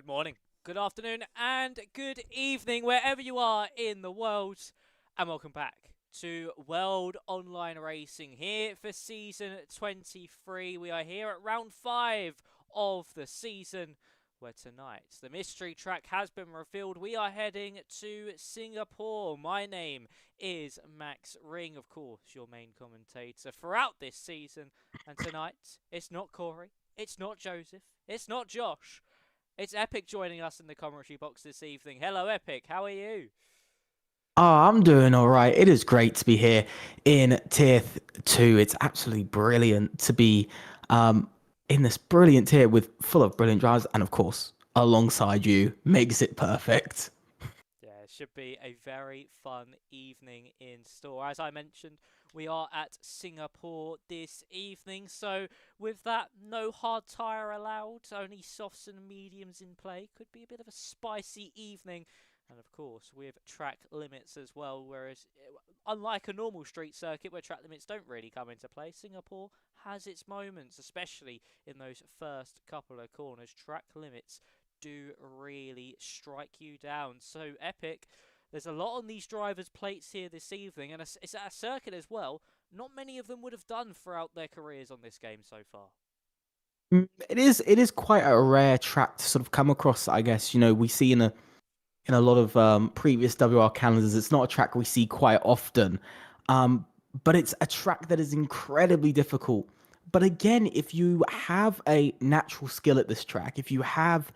Good morning, good afternoon, and good evening, wherever you are in the world. And welcome back to World Online Racing here for season 23. We are here at round 5 of the season, where tonight the mystery track has been revealed. We are heading to Singapore. My name is Max Ring, of course, your main commentator throughout this season. And tonight, it's not Corey, it's not Joseph, it's not Josh. It's Epic joining us in the commentary box this evening. Hello, Epic. How are you? Oh, I'm doing all right. It is great to be here in tier 2. It's absolutely brilliant to be um, in this brilliant tier with full of brilliant drivers, and of course, alongside you makes it perfect. Yeah, it should be a very fun evening in store. As I mentioned, we are at Singapore this evening. So, with that, no hard tyre allowed, only softs and mediums in play. Could be a bit of a spicy evening. And of course, with track limits as well, whereas unlike a normal street circuit where track limits don't really come into play, Singapore has its moments, especially in those first couple of corners. Track limits do really strike you down. So, Epic, there's a lot on these drivers' plates here this evening, and it's at a circuit as well. Not many of them would have done throughout their careers on this game so far. It is quite a rare track to sort of come across. I guess we see in a lot of previous WR calendars. It's not a track we see quite often, um, but it's a track that is incredibly difficult. But again, if you have a natural skill at this track, if you have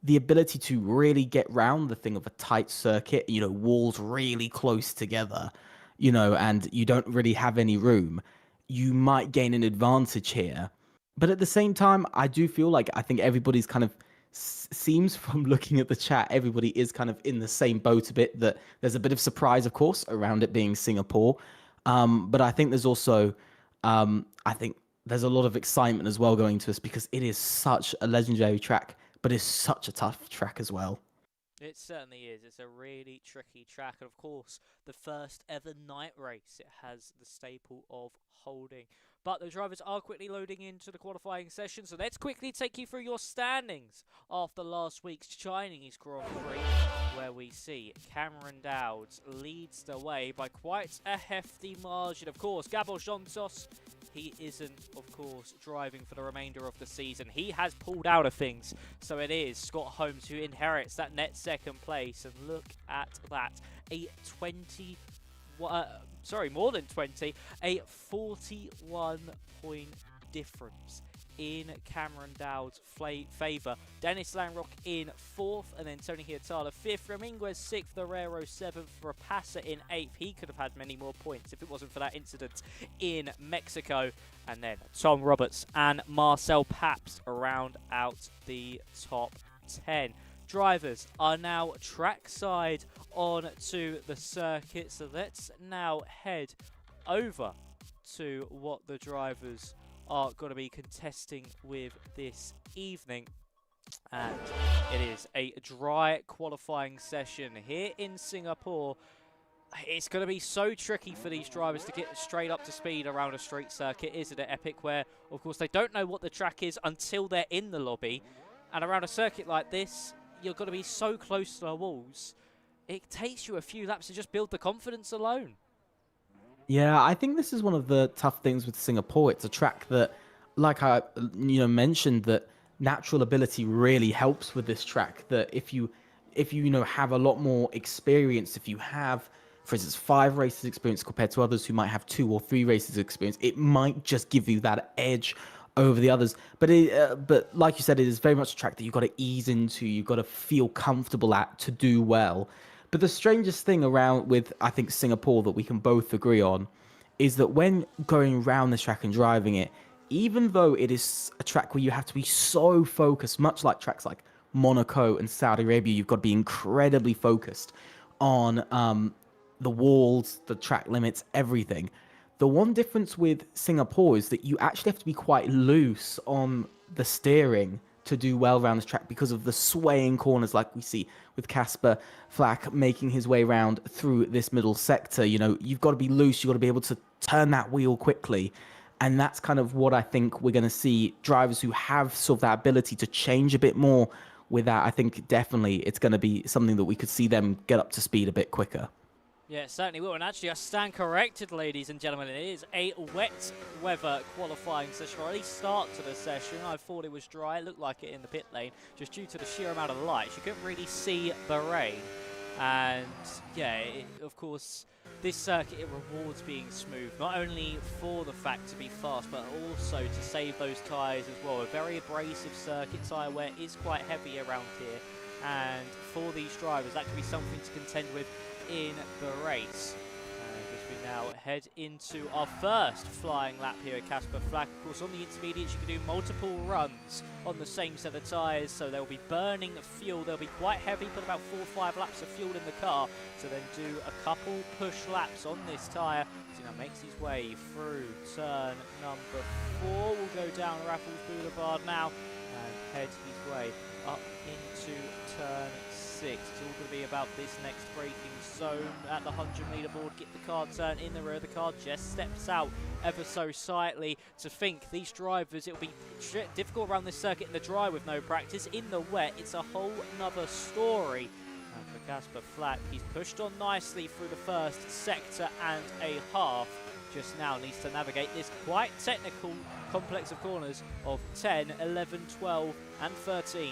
the ability to really get round the thing of a tight circuit, walls really close together, and you don't really have any room, you might gain an advantage here. But at the same time, I do feel like I think everybody's kind of seems from looking at the chat, everybody is kind of in the same boat a bit. That there's a bit of surprise, of course, around it being Singapore, but I think there's also, I think there's a lot of excitement as well going to us because it is such a legendary track, but it's such a tough track as well. It certainly is. It's a really tricky track. And of course, the first ever night race, it has the staple of holding. But the drivers are quickly loading into the qualifying session. So let's quickly take you through your standings after last week's Chinese Grand Prix, where we see Cameron Dowds leads the way by quite a hefty margin. Of course, Gabor Jontos, he isn't, of course, driving for the remainder of the season. He has pulled out of things. So it is Scott Holmes who inherits that net second place. And look at that. A 20... more than 20. A 41-point difference in Cameron Dowd's favour. Dennis Lanrock in 4th, and then Tony Hietala 5th. Raminguez 6th, Ferrero 7th, Rapassa in 8th. He could have had many more points if it wasn't for that incident in Mexico. And then Tom Roberts and Marcel Paps round out the top 10. Drivers are now trackside onto the circuit, so let's now head over to what the drivers are going to be contesting with this evening. And it is a dry qualifying session here in Singapore. It's going to be so tricky for these drivers to get straight up to speed around a street circuit, isn't it, Epic? Where, of course, they don't know what the track is until they're in the lobby. And around a circuit like this, you're going to be so close to the walls. It takes you a few laps to just build the confidence alone. Yeah, I think this is one of the tough things with Singapore. It's a track that, like I mentioned, that natural ability really helps with this track. That if you have a lot more experience, if you have, for instance, 5 races experience compared to others who might have 2 or 3 races experience, it might just give you that edge over the others. But like you said, it is very much a track that you've got to ease into, you've got to feel comfortable at to do well. But the strangest thing around with, I think, Singapore that we can both agree on is that when going around this track and driving it, even though it is a track where you have to be so focused, much like tracks like Monaco and Saudi Arabia, you've got to be incredibly focused on the walls, the track limits, everything. The one difference with Singapore is that you actually have to be quite loose on the steering to do well around this track because of the swaying corners like we see with Casper Flack making his way around through this middle sector. You've got to be loose, you've got to be able to turn that wheel quickly. And that's kind of what I think we're going to see drivers who have sort of that ability to change a bit more with that, I think definitely it's going to be something that we could see them get up to speed a bit quicker. Yeah, it certainly will. And actually, I stand corrected, ladies and gentlemen. It is a wet weather qualifying session, or at least start to the session. I thought it was dry. It looked like it in the pit lane, just due to the sheer amount of light. You couldn't really see the rain. And yeah, of course, this circuit, it rewards being smooth, not only for the fact to be fast, but also to save those tyres as well. A very abrasive circuit, tyre wear is quite heavy around here. And for these drivers, that could be something to contend with in the race. As we now head into our first flying lap here at Casper Flack. Of course, on the intermediates, you can do multiple runs on the same set of tyres, so they'll be burning fuel. They'll be quite heavy, put about 4 or 5 laps of fuel in the car, to then do a couple push laps on this tyre. So now makes his way through turn number 4. We'll go down Raffles Boulevard now and head his way up into turn 6. It's all going to be about this next braking zone at the 100-meter board. Get the car turned in the rear. The car just steps out ever so slightly. To think these drivers, it'll be difficult around this circuit in the dry with no practice. In the wet, it's a whole nother story. And for Casper Flack, he's pushed on nicely through the first sector and a half. Just now needs to navigate this quite technical complex of corners of 10, 11, 12 and 13.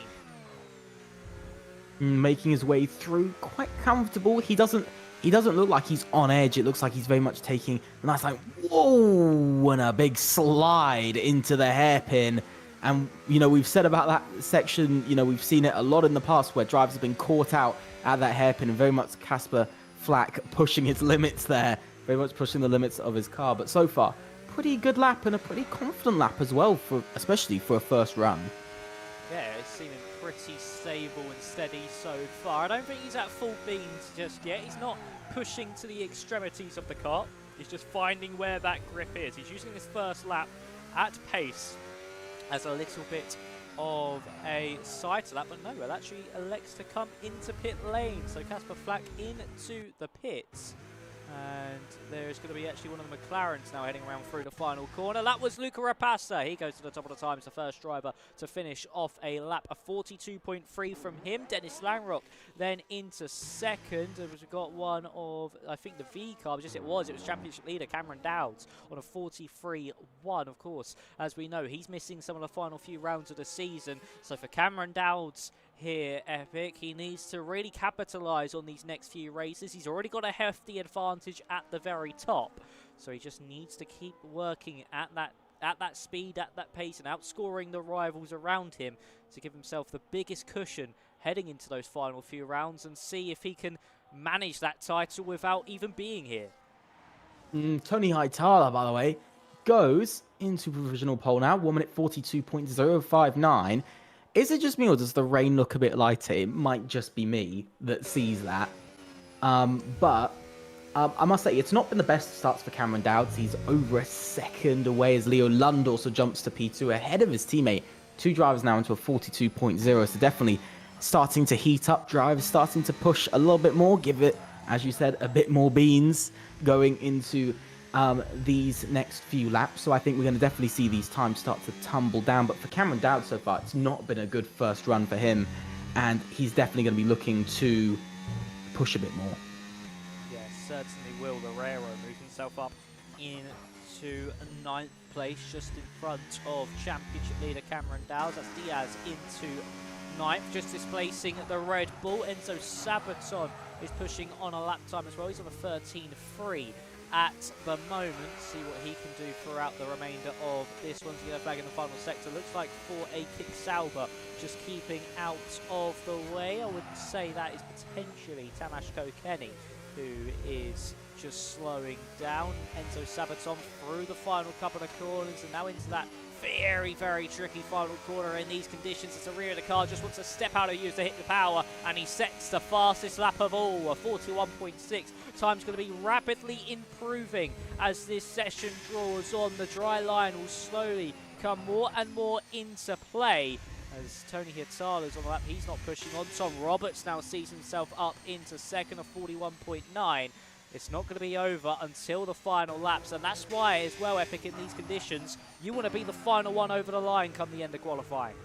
Making his way through quite comfortable. He doesn't look like he's on edge. It looks like he's very much taking a nice, like, whoa, and a big slide into the hairpin. And, you know, we've said about that section, you know, we've seen it a lot in the past where drivers have been caught out at that hairpin, and very much Casper Flack pushing his limits there, very much pushing the limits of his car. But so far, pretty good lap, and a pretty confident lap as well, especially for a first run. Yeah, it's seeming pretty stable and steady so far. I don't think he's at full beans just yet. He's not pushing to the extremities of the car. He's just finding where that grip is. He's using his first lap at pace as a little bit of a side to that, but no, it actually elects to come into pit lane. So Casper Flack into the pits. And there's going to be actually one of the McLarens now heading around through the final corner. That was Luca Rapassa. He goes to the top of the times, the first driver to finish off a lap. A 42.3 from him. Dennis Langrock then into second. We've got one of, I think, the V car. It was championship leader Cameron Dowds on a 43.1, of course. As we know, he's missing some of the final few rounds of the season. So for Cameron Dowds here, Epic, he needs to really capitalise on these next few races. He's already got a hefty advantage at the very top, so he just needs to keep working at that speed, at that pace, and outscoring the rivals around him to give himself the biggest cushion heading into those final few rounds, and see if he can manage that title without even being here. Tony Hightower, by the way, goes into provisional pole now, 1 minute 42.059. Is it just me, or does the rain look a bit lighter? It might just be me that sees that. But I must say, it's not been the best starts for Cameron Dowds. He's over a second away as Leo Lund also jumps to P2 ahead of his teammate. 2 drivers now into a 42.0, so definitely starting to heat up. Drivers starting to push a little bit more, give it, as you said, a bit more beans going into these next few laps. So I think we're going to definitely see these times start to tumble down. But for Cameron Dowd so far, it's not been a good first run for him, and he's definitely going to be looking to push a bit more. Yeah, certainly will. The Raro move himself up into 9th place, just in front of championship leader Cameron Dowd. That's Diaz into 9th, just displacing the Red Bull. Enzo Sabaton is pushing on a lap time as well. He's on a 13.3 at the moment. See what he can do throughout the remainder of this one. Yellow flag in the final sector. Looks like for a Kick Sauber, just keeping out of the way. I would say that is potentially Tamash Kokeni, who is just slowing down. Enzo Sabaton through the final couple of corners, and now into that very, very tricky final corner in these conditions. It's the rear of the car, just wants to step out of use to hit the power, and he sets the fastest lap of all, a 41.6. Time's going to be rapidly improving as this session draws on. The dry line will slowly come more and more into play as Tony Hietala's on the lap. He's not pushing on. Tom Roberts now sees himself up into second, of 41.9. It's not going to be over until the final laps, and that's why as well, Epic, in these conditions, you want to be the final one over the line come the end of qualifying.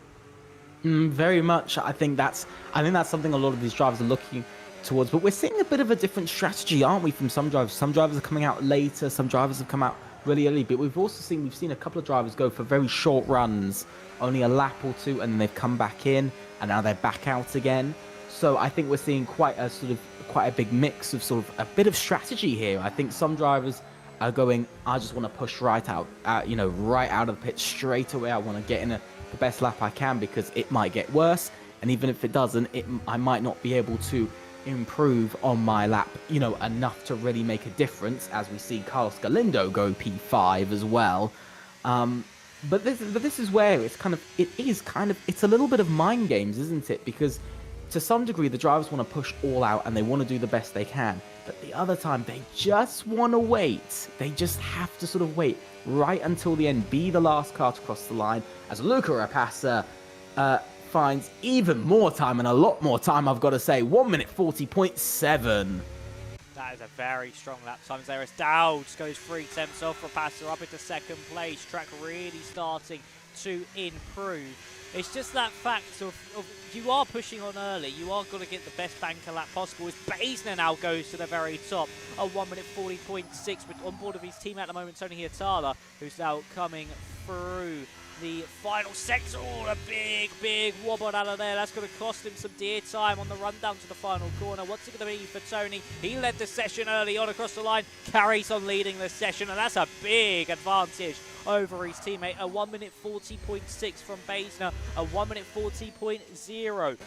Very much. I think that's something a lot of these drivers are looking towards. But we're seeing a bit of a different strategy, aren't we, from some drivers? Some drivers are coming out later. Some drivers have come out really early. But we've seen a couple of drivers go for very short runs, only a lap or two, and then they've come back in, and now they're back out again. So I think we're seeing quite a big mix of sort of a bit of strategy here. I think some drivers are going, I just want to push right out, right out of the pit straight away. I want to get in the best lap I can because it might get worse. And even if it doesn't, I might not be able to improve on my lap, enough to really make a difference, as we see Carlos Galindo go P5 as well. But this is where it's a little bit of mind games, isn't it? Because to some degree, the drivers want to push all out and they want to do the best they can. But the other time, they just want to wait. They just have to sort of wait right until the end, be the last car to cross the line, as Luca Rapassa finds even more time, and a lot more time, I've got to say. 1 minute 40.7. That is a very strong lap times there as Dowds goes 3 tenths off Rapassa up into second place. Track really starting to improve. It's just that fact of you are pushing on early. You are going to get the best banker lap possible. As Baisner now goes to the very top. A 1 minute 40.6 with on board of his team at the moment, Tony Hietala, who's now coming through the final sector. Oh, a big wobble out of there. That's going to cost him some dear time on the run down to the final corner. What's it going to be for Tony? He led the session early on across the line, carries on leading the session, and that's a big advantage over his teammate. A 1 minute 40.6 from Baisner, a 1 minute 40.0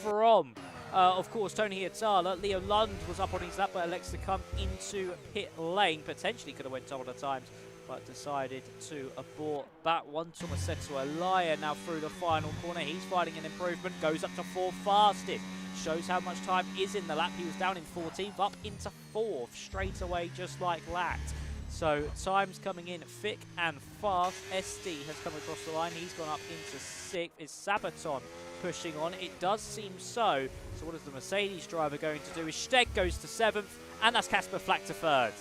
from of course, Tony Hietala. Leo Lund was up on his lap, but elects to come into pit lane. Potentially could have went double the times, but decided to abort that one. Tomasetto Elia now through the final corner. He's finding an improvement, goes up to 4th fastest. Shows how much time is in the lap. He was down in 14th, up into 4th straight away, just like that. So times coming in thick and fast. SD has come across the line. He's gone up into 6th. Is Sabaton pushing on? It does seem so. So what is the Mercedes driver going to do? Is Steg goes to 7th, and that's Casper Flack to 3rd.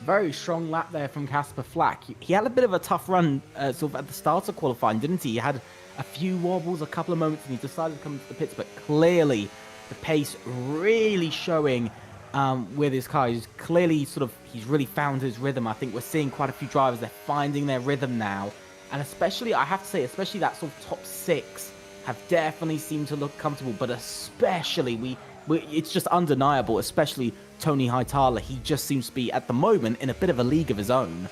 Very strong lap there from Casper Flack. He had a bit of a tough run sort of at the start of qualifying, didn't he? He had a few wobbles, a couple of moments, and he decided to come into the pits, but clearly the pace really showing with his car. He's really found his rhythm. I think we're seeing quite a few drivers, they're finding their rhythm now. And especially, I have to say, especially that sort of top 6 have definitely seemed to look comfortable, but especially it's just undeniable, especially Tony Hietala. He just seems to be, at the moment, in a bit of a league of his own.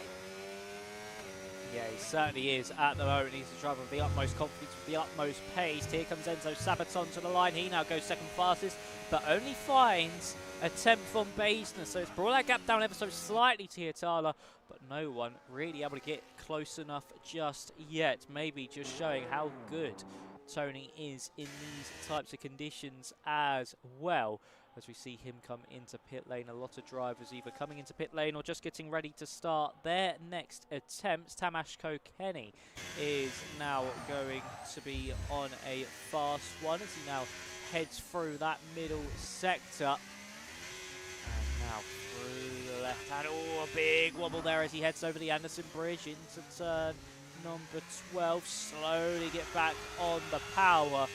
Yeah, he certainly is at the moment. He's a driver with the utmost confidence, with the utmost pace. Here comes Enzo Sabaton to the line. He now goes 2nd fastest, but only finds a 10th on Baisner. So it's brought that gap down ever so slightly to Hietala, but no one really able to get close enough just yet. Maybe just showing how good Tony is in these types of conditions as well, as we see him come into pit lane. A lot of drivers either coming into pit lane or just getting ready to start their next attempts. Tamas Kokeni is now going to be on a fast one as he now heads through that middle sector. And now through the left hand. Oh, a big wobble there as he heads over the Anderson Bridge into turn number 12. Slowly get back on the power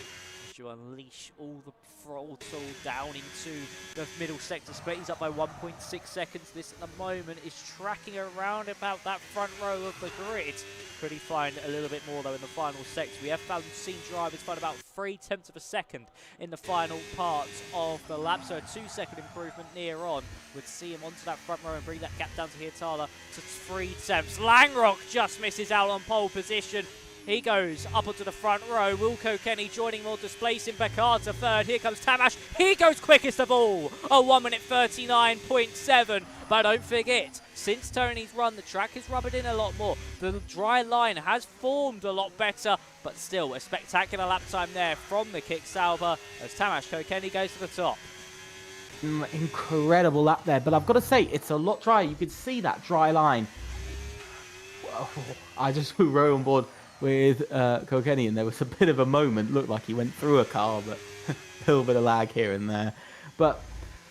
as you unleash all the throttle down into the middle sector split. He's up by 1.6 seconds. This at the moment is tracking around about that front row of the grid. Could he find a little bit more though in the final sector? We have seen drivers find about 0.3 of a second in the final parts of the lap, so a 2-second improvement near on would see him onto that front row and bring that gap down to Hietala to 0.3. Langrock just misses out on pole position. He goes up onto the front row. Wilco Kenny joining more, displacing Bakar to 3rd. Here comes Tamash. He goes quickest of all. A 1 minute 39.7. But don't forget, since Tony's run, the track is rubbing in a lot more. The dry line has formed a lot better, but still a spectacular lap time there from the Kick Sauber as Tamash Kokeni goes to the top. Incredible lap there, but I've got to say, it's a lot drier. You could see that dry line. Whoa. I just rode on board with Kokeni, and there was a bit of a moment, looked like he went through a car, but a little bit of lag here and there. But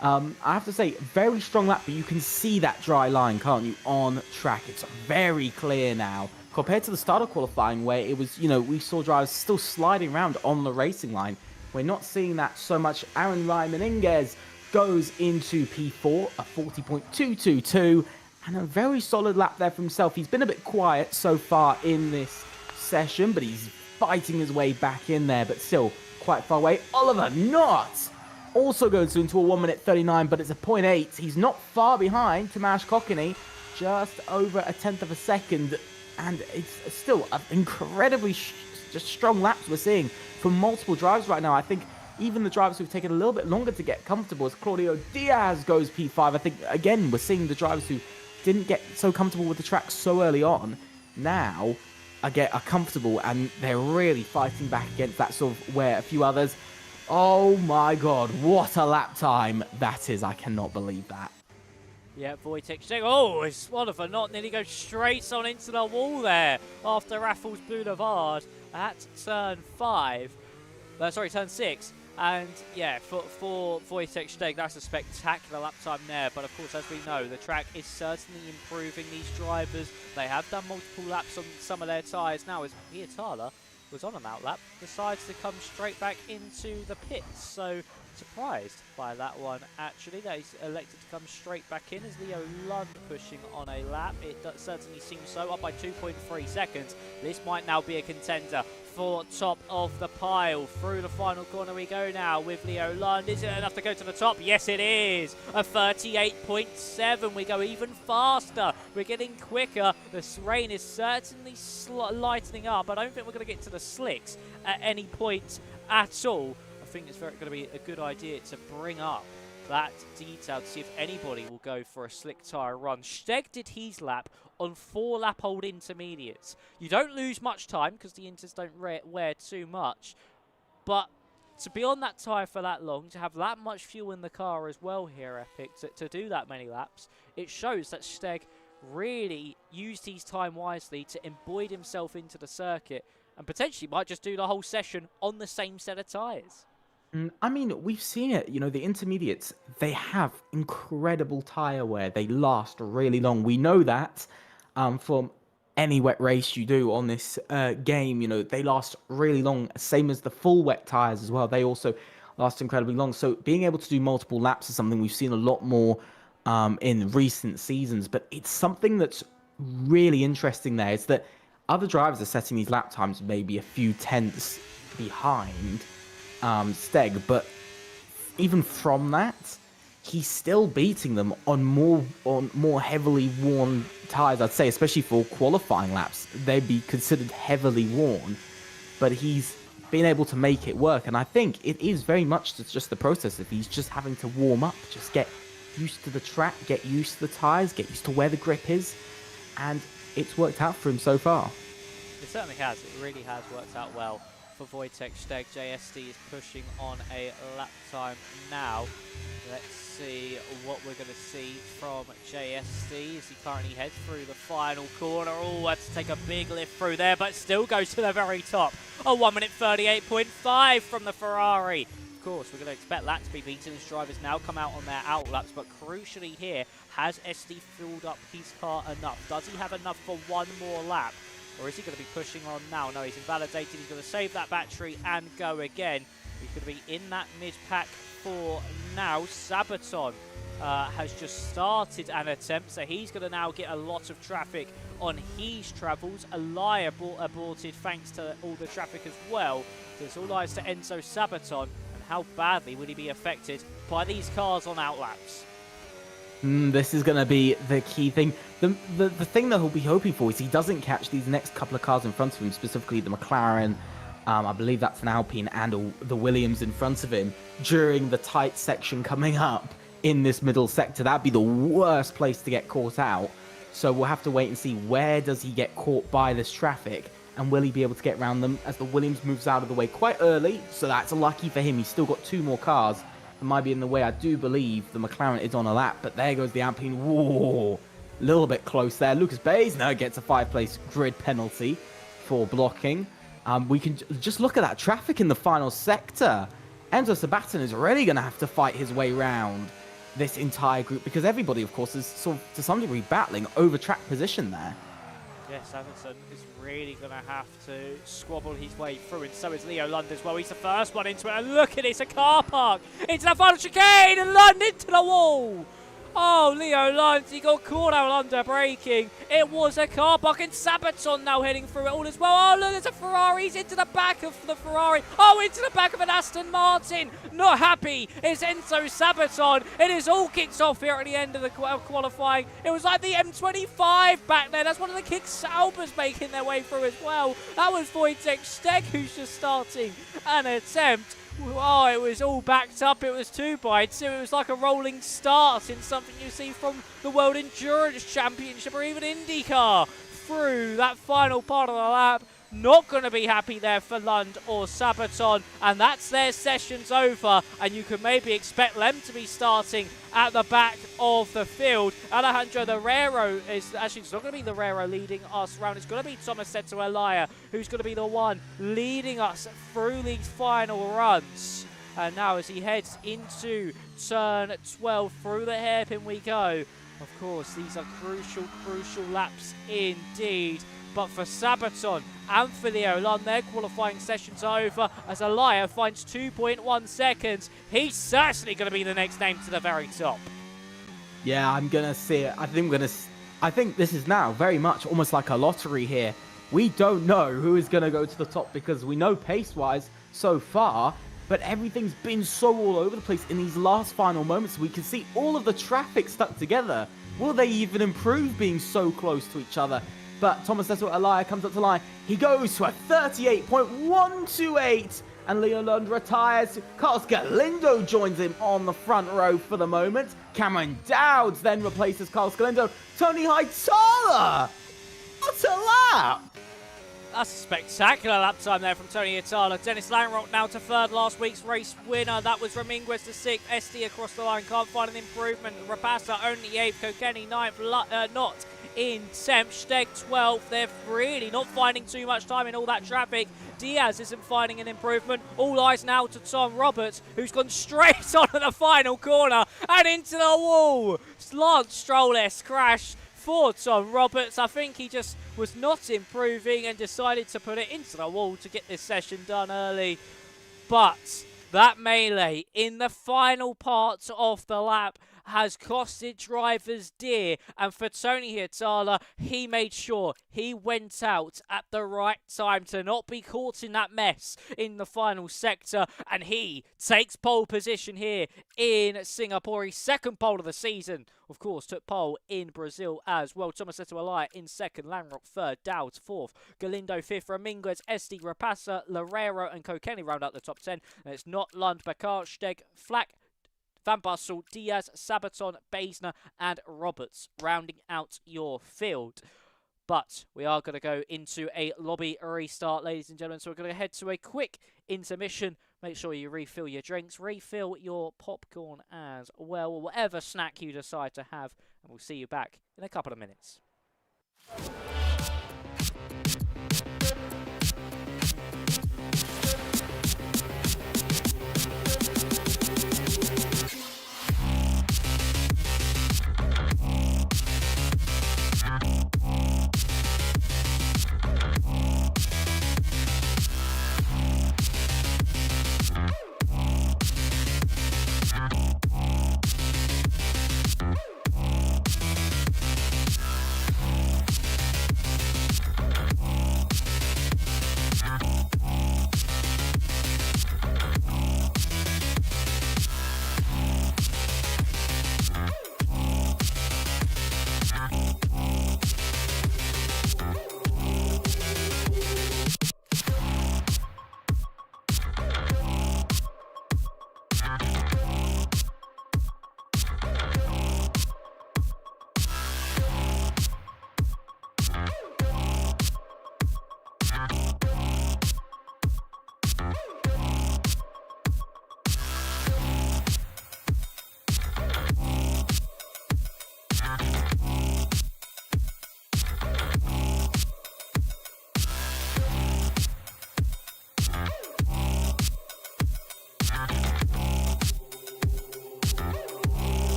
I have to say, very strong lap, but you can see that dry line, can't you, on track. It's very clear now compared to the start of qualifying where it was, you know, we saw drivers still sliding around on the racing line. We're not seeing that so much. Aaron Ryman-Inges goes into P4, a 40.222, and a very solid lap there for himself. He's been a bit quiet so far in this session, but he's fighting his way back in there, but still quite far away. Oliver Knott also goes into a 1 minute 39, but it's a 0.8. He's not far behind Tomasz Kokeny, just over a tenth of a second, and it's still an incredibly just strong laps we're seeing from multiple drivers right now. I think even the drivers who've taken a little bit longer to get comfortable, as Claudio Diaz goes P5. I think, again, we're seeing the drivers who didn't get so comfortable with the track so early on now are comfortable, and they're really fighting back against that sort of where a few others. Oh my god, what a lap time that is. I cannot believe that. Yeah, Wojtek Steg. Oh, it's Oliver Knott nearly goes straight on into the wall there after Raffles Boulevard at turn 6. And yeah, for Wojtek Steg, that's a spectacular lap time there. But of course, as we know, the track is certainly improving these drivers. They have done multiple laps on some of their tyres. Now, as Tala was on an outlap, decides to come straight back into the pits. So surprised by that one, actually, that he's elected to come straight back in. As Leo Lund pushing on a lap, it certainly seems so, up by 2.3 seconds. This might now be a contender for top of the pile. Through the final corner we go now with Leo Lund. Is it enough to go to the top? Yes, it is. A 38.7. We go even faster. We're getting quicker. This rain is certainly lightening up. I don't think we're going to get to the slicks at any point at all. I think it's going to be a good idea to bring up that detail to see if anybody will go for a slick tyre run. Steg did his lap on 4 lap-old intermediates. You don't lose much time because the inters don't wear too much, but to be on that tyre for that long, to have that much fuel in the car as well here, Epic, to do that many laps, it shows that Steg really used his time wisely to embed himself into the circuit and potentially might just do the whole session on the same set of tyres. I mean, we've seen it, you know, the intermediates, they have incredible tyre wear. They last really long. We know that from any wet race you do on this game, you know, they last really long, same as the full wet tyres as well. They also last incredibly long. So being able to do multiple laps is something we've seen a lot more in recent seasons, but it's something that's really interesting there is that other drivers are setting these lap times maybe a few tenths behind Steg, but even from that, he's still beating them on more heavily worn tyres. I'd say, especially for qualifying laps, they'd be considered heavily worn, but he's been able to make it work. And I think it is very much just the process of he's just having to warm up, just get used to the track, get used to the tyres, get used to where the grip is, and it's worked out for him so far. It certainly has. It really has worked out well for Wojtek Steg. JSD is pushing on a lap time now. Let's see what we're going to see from JSD as he currently heads through the final corner. Oh, had to take a big lift through there, but still goes to the very top. A 1 minute 38.5 from the Ferrari. Of course, we're going to expect that to be beaten as drivers now come out on their outlaps, but crucially here, has SD filled up his car enough? Does he have enough for one more lap? Or is he going to be pushing on now? No, he's invalidated. He's going to save that battery and go again. He's going to be in that mid-pack for now. Sabaton has just started an attempt, so he's going to now get a lot of traffic on his travels. Alai aborted thanks to all the traffic as well. So it's all eyes to Enzo Sabaton. And how badly would he be affected by these cars on outlaps? This is going to be the key thing. The thing that he'll be hoping for is he doesn't catch these next couple of cars in front of him, specifically the McLaren, I believe that's an Alpine, and the Williams in front of him during the tight section coming up in this middle sector. That'd be the worst place to get caught out. So we'll have to wait and see, where does he get caught by this traffic, and will he be able to get around them as the Williams moves out of the way quite early. So that's lucky for him. He's still got 2 more cars that might be in the way. I do believe the McLaren is on a lap, but there goes the Alpine. Whoa, a little bit close there. Lucas Bays now gets a 5-place grid penalty for blocking. We can just look at that traffic in the final sector. Enzo Sabaton is really going to have to fight his way around this entire group, because everybody, of course, is sort of to some degree battling over track position there. Yes, Everton is really going to have to squabble his way through, and so is Leo Lund as well. He's the first one into it, and look at it, it's a car park into the final chicane, and Lund into the wall. Oh, Leo Lund, he got caught out under braking. It was a car park, and Sabaton now heading through it all as well. Oh, look, there's a Ferrari. He's into the back of the Ferrari. Oh, into the back of an Aston Martin. Not happy is Enzo Sabaton. It is all kicked off here at the end of the qualifying. It was like the M25 back there. That's one of the kicks Sauber's making their way through as well. That was Wojtek Steg who's just starting an attempt. Oh, it was all backed up. It was 2x2. It was like a rolling start in something you see from the World Endurance Championship or even IndyCar through that final part of the lap. Not going to be happy there for Lund or Sabaton, and that's their sessions over, and you can maybe expect them to be starting at the back of the field. Alejandro Herrero is actually, it's not going to be Herrero leading us around, it's going to be Tomasetto Elia who's going to be the one leading us through these final runs. And now as he heads into turn 12, through the hairpin we go. Of course, these are crucial laps indeed. But for Sabaton and for Leo Lund, their qualifying session's over as Elia finds 2.1 seconds. He's certainly going to be the next name to the very top. Yeah, I'm going to see it. I think this is now very much almost like a lottery here. We don't know who is going to go to the top because we know pace-wise so far, but everything's been so all over the place in these last final moments. We can see all of the traffic stuck together. Will they even improve being so close to each other? But Tomasetto Elia comes up to line. He goes to a 38.128, and Leo Lund retires. Carlos Galindo joins him on the front row for the moment. Cameron Dowds then replaces Carlos Galindo. Tony Hightower! What a lap! That's a spectacular lap time there from Tony Hightower. Dennis Langrock now to third, last week's race winner. That was Ramirez to sixth. SD across the line, can't find an improvement. Rapasa only 8th, Kokeni 9th, not in 10th, Steg 12th. They're really not finding too much time in all that traffic. Diaz isn't finding an improvement. All eyes now to Tom Roberts, who's gone straight onto the final corner and into the wall. Lance Stroll-esque crash for Tom Roberts. I think he just was not improving and decided to put it into the wall to get this session done early. But that melee in the final parts of the lap has costed drivers dear, and for Tony Hietala, he made sure he went out at the right time to not be caught in that mess in the final sector, and he takes pole position here in Singapore. His second pole of the season, of course, took pole in Brazil as well. Tomasetto Elia in second, Langrock third, Dowds fourth, Galindo fifth, Ramirez, SD, Rapasa, Loureiro and Kokeni round out the top 10, and it's not Lund, Bakar, Steg, Flack, Van Bussel, Diaz, Sabaton, Basner and Roberts rounding out your field. But we are going to go into a lobby restart, ladies and gentlemen. So we're going to head to a quick intermission. Make sure you refill your drinks, refill your popcorn as well, or whatever snack you decide to have. And we'll see you back in a couple of minutes.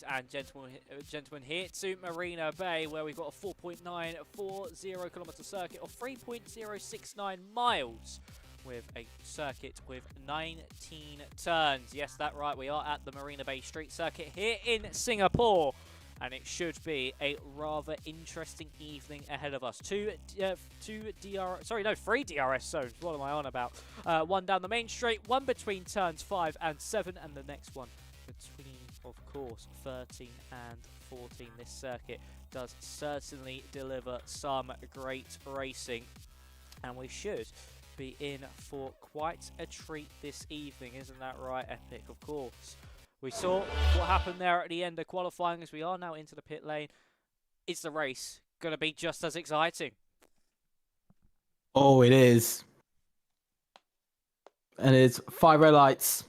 ladies and gentlemen, here to Marina Bay, where we've got a 4.940 kilometre circuit of 3.069 miles with a circuit with 19 turns. Yes, that's right, we are at the Marina Bay Street Circuit here in Singapore. And it should be a rather interesting evening ahead of us. Three DRS zones. What am I on about? One down the main straight, one between turns 5 and 7, and the next one between, of course, 13 and 14. This circuit does certainly deliver some great racing, and we should be in for quite a treat this evening. Isn't that right, Epic? Of course. We saw what happened there at the end of qualifying as we are now into the pit lane. Is the race going to be just as exciting? Oh, it is. And it's 5 red lights.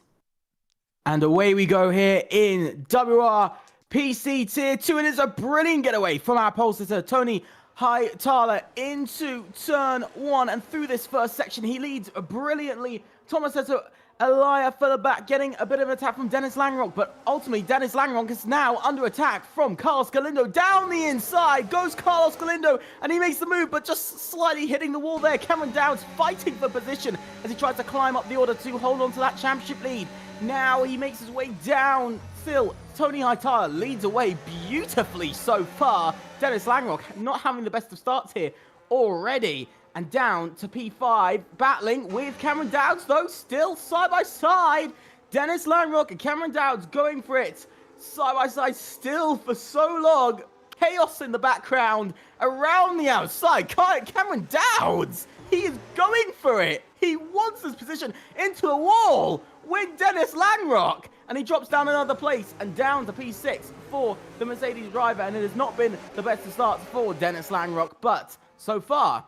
And away we go here in WOR PC Tier 2. And it's a brilliant getaway from our pole sitter, Tony Hightower, into turn 1. And through this first section, he leads brilliantly. Thomas has Elia further back, getting a bit of an attack from Dennis Langrock, but ultimately Dennis Langrock is now under attack from Carlos Galindo. Down the inside goes Carlos Galindo, and he makes the move, but just slightly hitting the wall there. Cameron Dowds fighting for position as he tries to climb up the order to hold on to that championship lead. Now he makes his way down. Still, Tony Hightower leads away beautifully so far. Dennis Langrock not having the best of starts here already. And down to P5, battling with Cameron Dowds, though, still side by side. Dennis Langrock and Cameron Dowds going for it. Side by side still for so long. Chaos in the background. Around the outside, Cameron Dowds, he is going for it. He wants his position into the wall with Dennis Langrock. And he drops down another place and down to P6 for the Mercedes driver. And it has not been the best of starts for Dennis Langrock, but so far,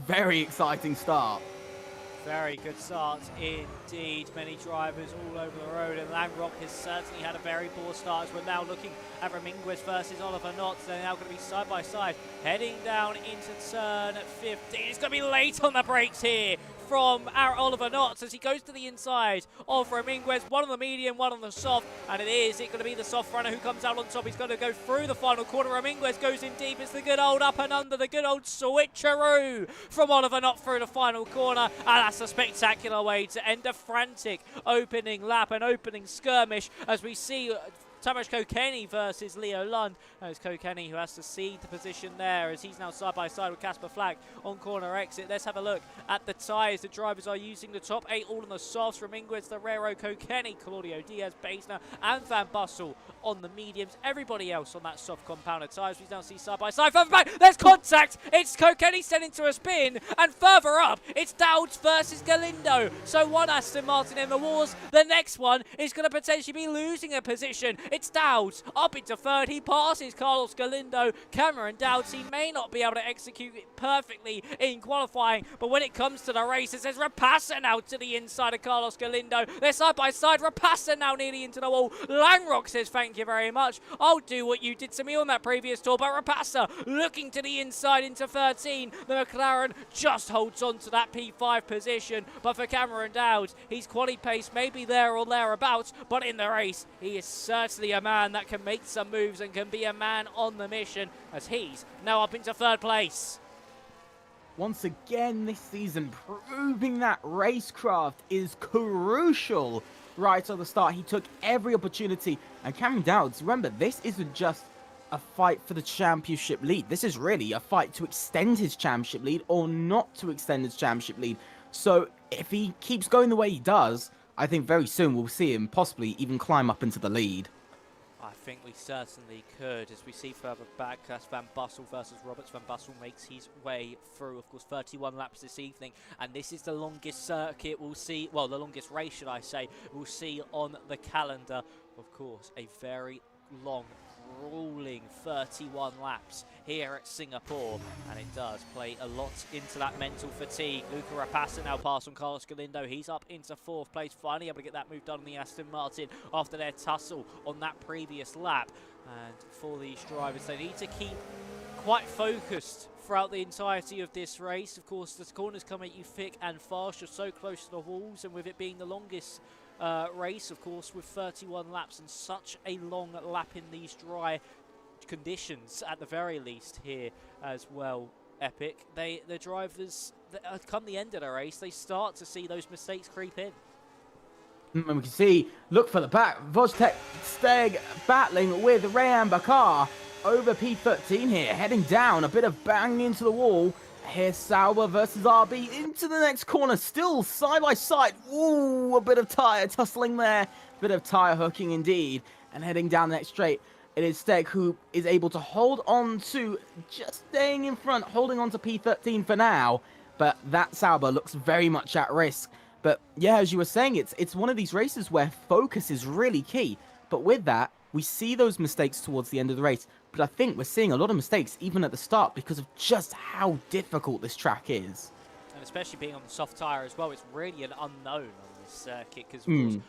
very exciting start. Very good start indeed. Many drivers all over the road, and Langrock has certainly had a very poor start. As we're now looking at Ramirez versus Oliver Knotts. They're now going to be side by side, heading down into turn 15. It's going to be late on the brakes here from our Oliver Knotts as he goes to the inside of Ramirez. One on the medium, one on the soft, and it going to be the soft runner who comes out on top. He's going to go through the final corner. Ramirez goes in deep. It's the good old up and under, the good old switcheroo from Oliver Knotts through the final corner, and that's a spectacular way to end a frantic opening lap, an opening skirmish, as we see Tamas Kokeni versus Leo Lund. It's Kokeni who has to cede the position there as he's now side by side with Casper Flack on corner exit. Let's have a look at the tyres. The drivers are using the top 8 all on the softs. Ramirez, Ferrero, Kokeni, Claudio Diaz, Basner and Van Bussel on the mediums. Everybody else on that soft compounder tyres. We now see side by side. Further back, there's contact. It's Kokeni sent into a spin, and further up, it's Dowds versus Galindo. So one Aston Martin in the wars. The next one is going to potentially be losing a position. It's Dowds up into third. He passes Carlos Galindo. Cameron Dowds, he may not be able to execute it perfectly in qualifying, but when it comes to the race, it says Rapassa now to the inside of Carlos Galindo. They're side by side. Rapassa now nearly into the wall. Langrock says thank you very much. I'll do what you did to me on that previous tour, but Rapassa looking to the inside into 13. The McLaren just holds on to that P5 position, but for Cameron Dowds, he's quali pace maybe there or thereabouts, but in the race, he is certainly a man that can make some moves and can be a man on the mission, as he's now up into third place. Once again this season, proving that racecraft is crucial right at the start. He took every opportunity, and Cameron Dowds, remember, this isn't just a fight for the championship lead. This is really a fight to extend his championship lead or not to extend his championship lead. So if he keeps going the way he does, I think very soon we'll see him possibly even climb up into the lead. I think we certainly could, as we see further back, that's Van Bussel versus Roberts. Van Bussel makes his way through, of course, 31 laps this evening, and this is the longest circuit we'll see, well, the longest race, should I say, we'll see on the calendar. Of course, a very long, grueling 31 laps here at Singapore, and it does play a lot into that mental fatigue. Luca Rapassa now passed on Carlos Galindo. He's up into 4th place, finally able to get that move done on the Aston Martin after their tussle on that previous lap. And for these drivers, they need to keep quite focused throughout the entirety of this race. Of course, the corners come at you thick and fast. You're so close to the walls, and with it being the longest race, of course, with 31 laps and such a long lap in these dry conditions, at the very least here as well. Epic, the drivers, come the end of the race, they start to see those mistakes creep in. And we can see, look for the back, Vojtech Steg battling with Rayan Bakar over P13 here, heading down, a bit of bang into the wall. Here's Sauber versus RB into the next corner, still side by side. Ooh, a bit of tyre tussling there, bit of tyre hooking indeed, and heading down the next straight. It is Steg who is able to hold on to, just staying in front, holding on to P13 for now, but that Sauber looks very much at risk. But yeah, as you were saying, it's one of these races where focus is really key. But with that, we see those mistakes towards the end of the race. But I think we're seeing a lot of mistakes even at the start because of just how difficult this track is. And especially being on the soft tyre as well, it's really an unknown on this circuit because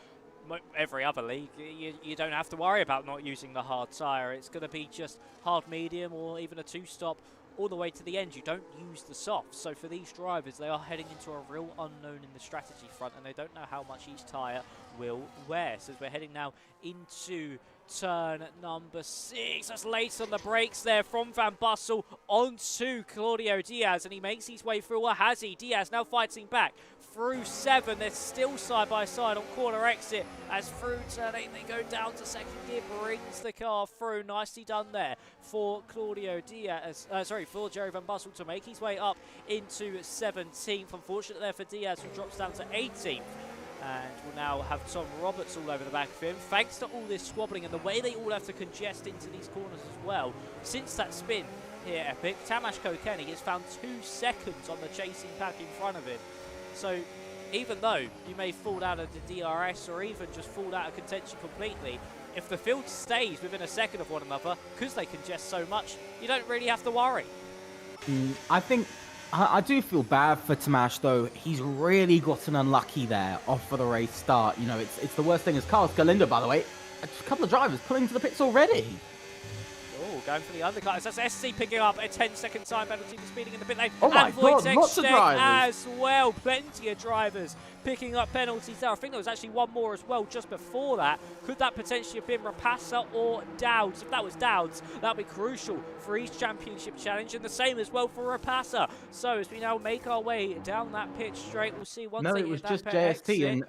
every other league, you don't have to worry about not using the hard tyre. It's going to be just hard, medium, or even a two-stop all the way to the end. You don't use the soft. So for these drivers, they are heading into a real unknown in the strategy front, and they don't know how much each tyre will wear. So as we're heading now into turn number 6. That's late on the brakes there from Van Bussel onto Claudio Diaz, and he makes his way through. Or has he? Diaz now fighting back through 7. They're still side by side on corner exit as through turn 8 they go down to second gear, brings the car through. Nicely done there for Claudio Diaz, for Jerry Van Bussel to make his way up into 17th. Unfortunate there for Diaz, who drops down to 18th. And we'll now have Tom Roberts all over the back of him. Thanks to all this squabbling and the way they all have to congest into these corners as well. Since that spin here, Epic, Tamas Kokeni has found 2 seconds on the chasing pack in front of him. So even though you may fall out of the DRS or even just fall out of contention completely, if the field stays within a second of one another, because they congest so much, you don't really have to worry. I think I do feel bad for Tamash, though. He's really gotten unlucky there off for the race start. You know, it's the worst thing is Carlos Galindo, by the way. A couple of drivers pulling to the pits already. Oh, going for the undercut. That's SC picking up a 10-second time penalty for speeding in the pit lane. Oh my God, lots of drivers as well. Plenty of drivers picking up penalties there. I think there was actually one more as well just before that. Could that potentially have been Rapassa or Dowds? If that was Dowds, that would be crucial for East Championship Challenge, and the same as well for Rapassa. So as we now make our way down that pitch straight, we'll see once No, they it was hit just that JST exit. and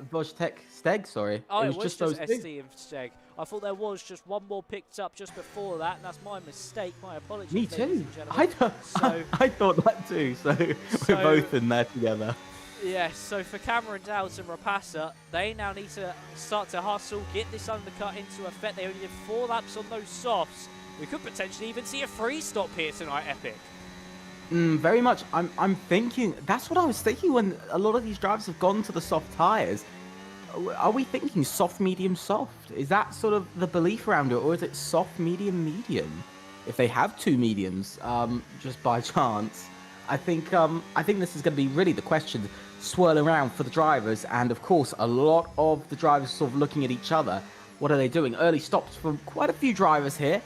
Vojtech Steg, sorry. Oh, it was just those ST two. and Steg. I thought there was just one more picked up just before that, and that's my mistake. My apologies. Me too. I thought that too, so we're both in there together. Yes, so for Cameron Dowds and Rapassa, they now need to start to hustle, get this undercut into effect. They only did 4 laps on those softs. We could potentially even see a free stop here tonight, Epic. Very much. I'm thinking, that's what I was thinking when a lot of these drivers have gone to the soft tyres. Are we thinking soft, medium, soft? Is that sort of the belief around it, or is it soft, medium, medium? If they have 2 mediums, just by chance, I think this is going to be really the question swirling around for the drivers, and of course a lot of the drivers sort of looking at each other. What are they doing? Early stops from quite a few drivers here.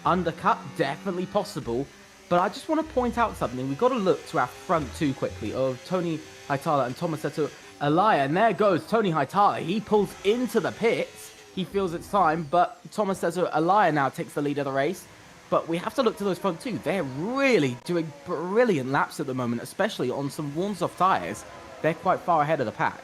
Undercut, definitely possible. But I just want to point out something. We've got to look to our front 2 quickly of Tony Haitala and Tomasetto Alaya. And there goes Tony Haitala. He pulls into the pits. He feels it's time, but Tomasetto Alaya now takes the lead of the race. But we have to look to those front 2. They're really doing brilliant laps at the moment, especially on some worn soft tyres. They're quite far ahead of the pack.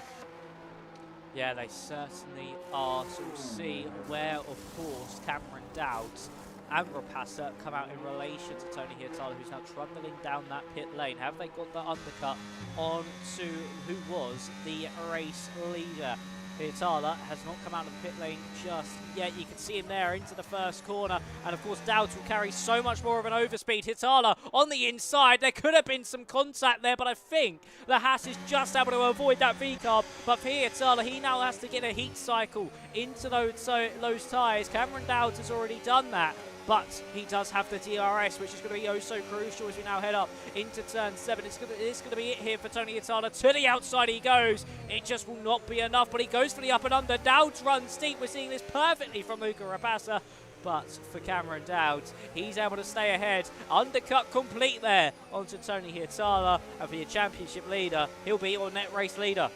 Yeah, they certainly are. So we'll see where, of course, Cameron Dowds and Rapassa come out in relation to Tony Haitala, who's now trundling down that pit lane. Have they got the undercut on to who was the race leader? Haitala has not come out of the pit lane just yet. You can see him there into the first corner. And of course, Dowds will carry so much more of an overspeed. Haitala on the inside. There could have been some contact there, but I think the Haas is just able to avoid that V-carb. But for Haitala, he now has to get a heat cycle into those tyres. Cameron Dowds has already done that. But he does have the DRS, which is going to be oh so crucial as we now head up into turn 7. It's going to be it here for Tony Haitala. To the outside he goes. It just will not be enough, but he goes for the up and under. Dowds runs steep. We're seeing this perfectly from Luca Rapassa. But for Cameron Dowds, he's able to stay ahead. Undercut complete there onto Tony Haitala. And for your championship leader, he'll be your net race leader.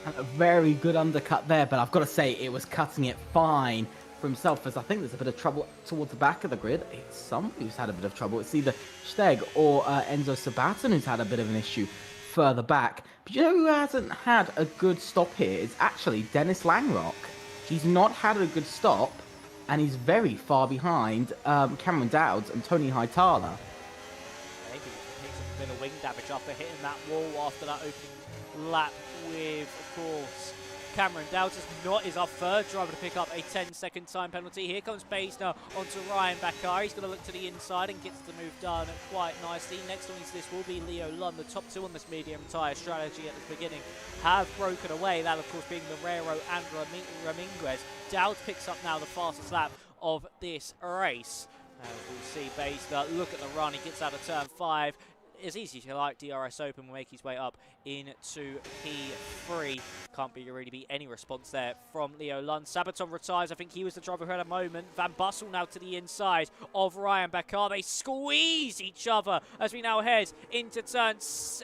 And a very good undercut there, but I've got to say it was cutting it fine for himself, as I think there's a bit of trouble towards the back of the grid. It's somebody who's had a bit of trouble. It's either Steg or Enzo Sabaton who's had a bit of an issue further back. But you know who hasn't had a good stop here? It's actually Dennis Langrock. He's not had a good stop, and he's very far behind Cameron Dowds and Tony Hightaler. Maybe he takes a bit of wing damage after hitting that wall after that opening lap with, of course, Cameron Dowds. Is our third driver to pick up a 10-second time penalty. Here comes Baisner onto Ryan Bakar. He's going to look to the inside and gets the move done quite nicely. Next on his list will be Leo Lund. The top two on this medium tyre strategy at the beginning have broken away. That, of course, being the Rero and Ramirez. Dowds picks up now the fastest lap of this race. We'll see Baisner look at the run. He gets out of turn 5. As easy as you like, DRS open will make his way up into P3. Can't really be any response there from Leo Lund. Sabaton retires. I think he was the driver who had a moment. Van Bussel now to the inside of Ryan Bakar. They squeeze each other as we now head into turn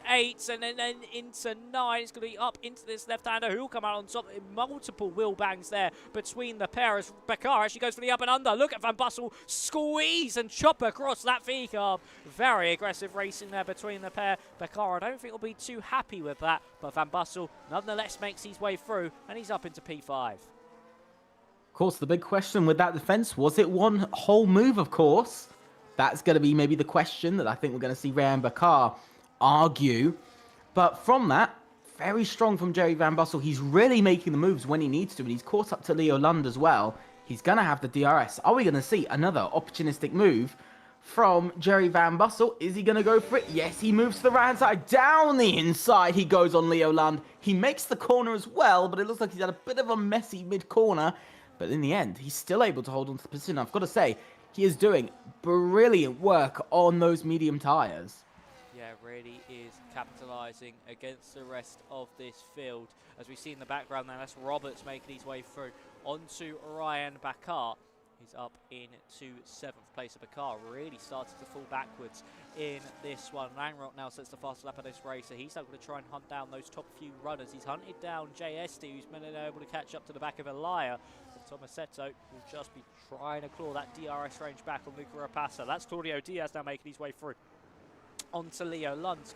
8 and then into 9. It's going to be up into this left-hander who will come out on top. Multiple wheel bangs there between the pair as Bakar actually goes for the up and under. Look at Van Bussel squeeze and chop across that V-carb. Very aggressive racing there between the pair. Bakar, I don't think will be too happy with that, but Van Bussel nonetheless makes his way through and he's up into P5. Of course, the big question with that defense, was it one whole move, of course? That's going to be maybe the question that I think we're going to see Ryan Bakar argue. But from that, very strong from Jerry Van Bussel. He's really making the moves when he needs to, and he's caught up to Leo Lund as well. He's going to have the DRS. Are we going to see another opportunistic move from Jerry Van Bussel? Is he going to go for it? Yes, he moves to the right hand side. Down the inside, he goes on Leo Lund. He makes the corner as well, but it looks like he's had a bit of a messy mid-corner. But in the end, he's still able to hold on to the position. I've got to say, he is doing brilliant work on those medium tyres. Yeah, really is capitalising against the rest of this field. As we see in the background now, that's Roberts making his way through onto Ryan Bakar. He's up into 7th place. Bakar really started to fall backwards in this one. Langrock now sets the fastest lap of this race, so he's now going to try and hunt down those top few runners. He's hunted down JSD, who's been able to catch up to the back of Elia. Tomasetto will just be trying to claw that DRS range back on Luca Rapassa. That's Claudio Diaz now making his way through onto Leo Lund,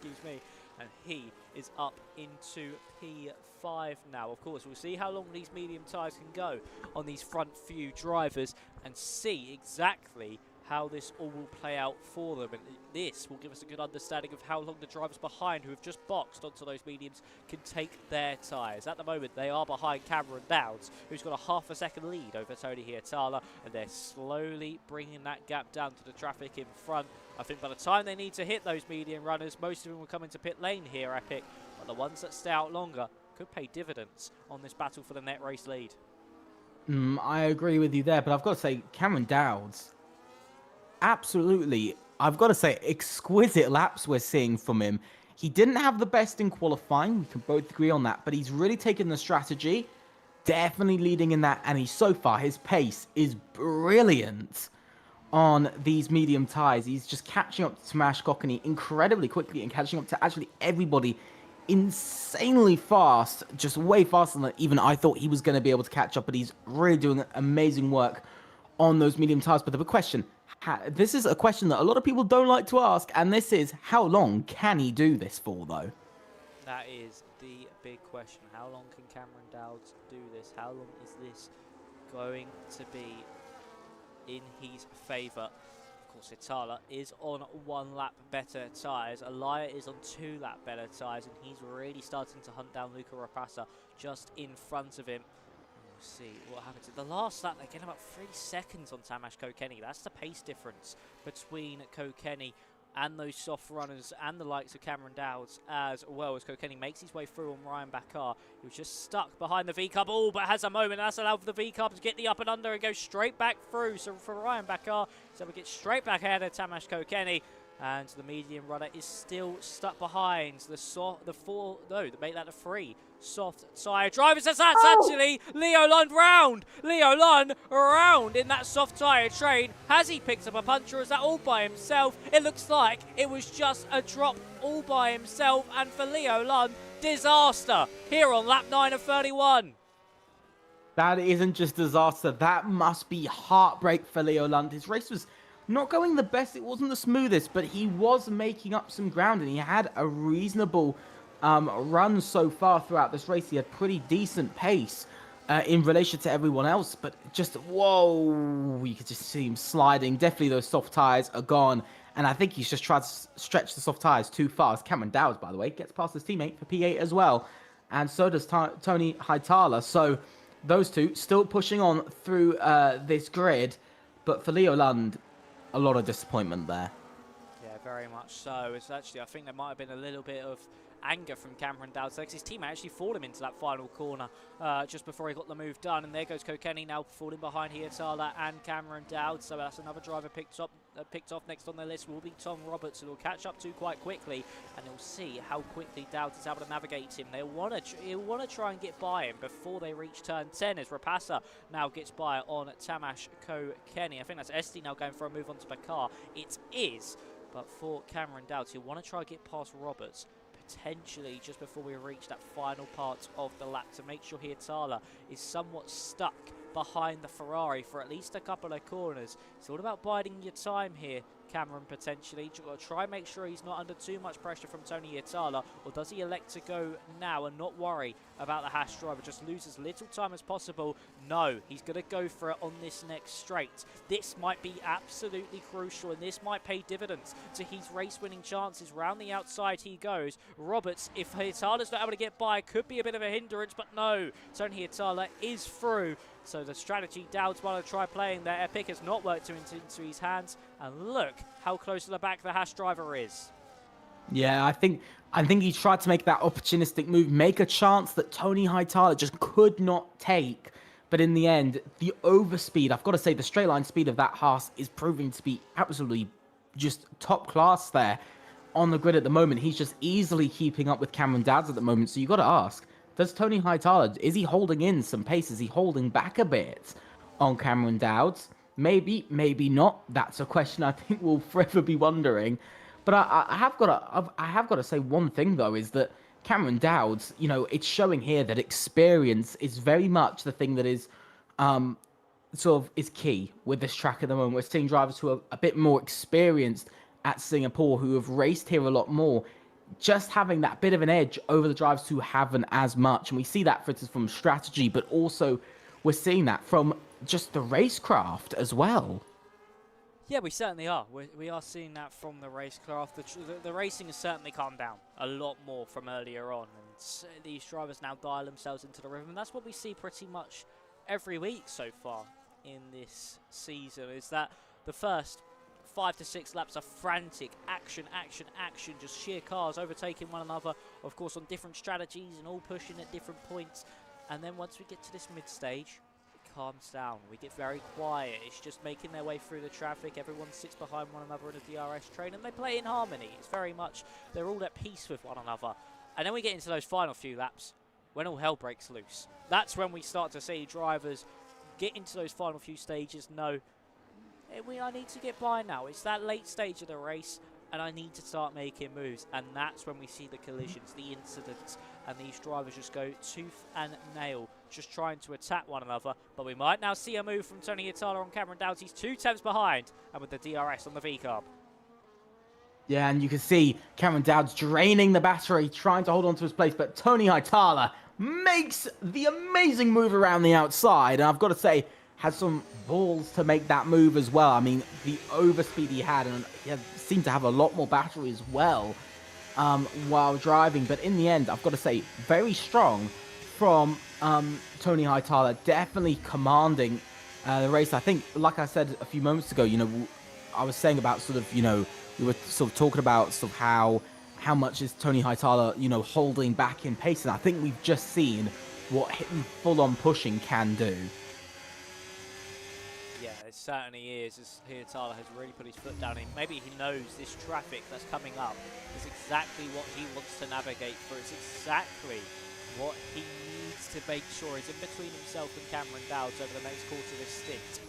and he is up into P5 now. Of course, we'll see how long these medium tyres can go on these front few drivers and see exactly how this all will play out for them. And this will give us a good understanding of how long the drivers behind who have just boxed onto those mediums can take their tyres. At the moment, they are behind Cameron Dowds, who's got a half a second lead over Tony Hietala, and they're slowly bringing that gap down to the traffic in front. I think by the time they need to hit those medium runners, most of them will come into pit lane here, Epic, but the ones that stay out longer could pay dividends on this battle for the net race lead. I agree with you there, but I've got to say, Cameron Dowds, absolutely, I've got to say, exquisite laps we're seeing from him. He didn't have the best in qualifying, we can both agree on that, but he's really taken the strategy, definitely leading in that, and so far, his pace is brilliant on these medium tyres. He's just catching up to Smash Cockney incredibly quickly and catching up to actually everybody insanely fast, just way faster than even I thought he was going to be able to catch up, but he's really doing amazing work on those medium tyres. But the big question, this is a question that a lot of people don't like to ask, and this is, how long can he do this for, though? That is the big question. How long can Cameron Dowds do this? How long is this going to be in his favour? Of course, Hietala is on 1 lap better tyres. Elia is on 2 lap better tyres, and he's really starting to hunt down Luca Rapassa just in front of him. We'll see what happens. At the last lap, they get about 3 seconds on Tamas Kokeni. That's the pace difference between Kokeni and those soft runners and the likes of Cameron Dowds, as well as Kokeni makes his way through on Ryan Bakar. He was just stuck behind the V-Cub, but has a moment. That's allowed for the V-Cub to get the up and under and go straight back through. So for Ryan Bakar, he's able to get straight back ahead of Tamas Kokeni. And the medium runner is still stuck behind the 3 soft tyre drivers. That's actually Leo Lund round. Leo Lund around in that soft tyre train. Has he picked up a puncher? Is that all by himself? It looks like it was just a drop all by himself. And for Leo Lund, disaster here on lap 9 of 31. That isn't just disaster. That must be heartbreak for Leo Lund. His race was not going the best. It wasn't the smoothest, but he was making up some ground, and he had a reasonable run so far throughout this race. He had pretty decent pace in relation to everyone else, but just, whoa, you could just see him sliding. Definitely those soft tires are gone, and I think he's just tried to stretch the soft tires too fast. Cameron Dowds, by the way, gets past his teammate for P8 as well, and so does Tony Hightower. So those two still pushing on through this grid, but for Leo Lund, a lot of disappointment there. Yeah, very much so. It's actually, I think there might have been a little bit of anger from Cameron Dowds because his teammate actually fought him into that final corner just before he got the move done, and there goes Kokeni now falling behind Hietala and Cameron Dowds. So that's another driver picked off. Next on their list will be Tom Roberts, who will catch up to quite quickly, and they'll see how quickly Dowds is able to navigate him. He'll want to try and get by him before they reach turn 10, as Rapasa now gets by on Tamash Kokeni. I think that's Esti now going for a move onto Bakar. It is, but for Cameron Dowds, he'll want to try and get past Roberts, potentially just before we reach that final part of the lap, to make sure Hietala is somewhat stuck behind the Ferrari for at least a couple of corners. It's all about biding your time here, Cameron, potentially. You've got to try and make sure he's not under too much pressure from Tony Hietala, or does he elect to go now and not worry about the Haas driver, just lose as little time as possible? No, he's going to go for it on this next straight. This might be absolutely crucial, and this might pay dividends to his race-winning chances. Round the outside he goes. Roberts, if Hietala's not able to get by, could be a bit of a hindrance, but no, Tony Hietala is through. So the strategy Dowds want to try playing there, Epic, has not worked into his hands. And look how close to the back the Haas driver is. Yeah, I think he tried to make that opportunistic move, make a chance that Tony Hightower just could not take. But in the end, the overspeed, I've got to say, the straight line speed of that Haas is proving to be absolutely just top class there on the grid at the moment. He's just easily keeping up with Cameron Dowds at the moment. So you got to ask, does Tony Hightower, is he holding in some pace? Is he holding back a bit on Cameron Dowds? Maybe, maybe not. That's a question I think we'll forever be wondering. But I have got to say one thing, though, is that Cameron Dowds, you know, it's showing here that experience is very much the thing that is sort of is key with this track at the moment. We're seeing drivers who are a bit more experienced at Singapore, who have raced here a lot more, just having that bit of an edge over the drivers who haven't as much. And we see that, for instance, from strategy, but also we're seeing that from just the racecraft as well. Yeah, we certainly are. We are seeing that from the racecraft. The racing has certainly calmed down a lot more from earlier on, and these drivers now dial themselves into the rhythm. And that's what we see pretty much every week so far in this season, is that the first 5 to 6 laps are frantic, action, just sheer cars overtaking one another, of course on different strategies and all pushing at different points. And then once we get to this mid-stage, it calms down. We get very quiet. It's just making their way through the traffic. Everyone sits behind one another in a DRS train, and they play in harmony. It's very much, they're all at peace with one another. And then we get into those final few laps, when all hell breaks loose. That's when we start to see drivers get into those final few stages, know, I need to get by now. It's that late stage of the race, and I need to start making moves. And that's when we see the collisions, the incidents, and these drivers just go tooth and nail, just trying to attack one another. But we might now see a move from Tony Hietala on Cameron Dowds. He's 2 tenths behind, and with the DRS on the V-carb. Yeah, and you can see Cameron Dowds draining the battery, trying to hold on to his place, but Tony Hietala makes the amazing move around the outside, and I've got to say, has some balls to make that move as well. I mean, the overspeed he had, and he seemed to have a lot more battery as well while driving. But in the end, I've got to say, very strong from Tony Hietala, definitely commanding the race. I think, like I said a few moments ago, you know, I was saying about sort of, you know, we were sort of talking about sort of how much is Tony Hietala, you know, holding back in pace. And I think we've just seen what hitting full-on pushing can do. Yeah, it certainly is, as Hietala has really put his foot down. And maybe he knows this traffic that's coming up is exactly what he wants to navigate through. It's exactly what he needs to make sure is in between himself and Cameron Dowds over the next quarter of this stint.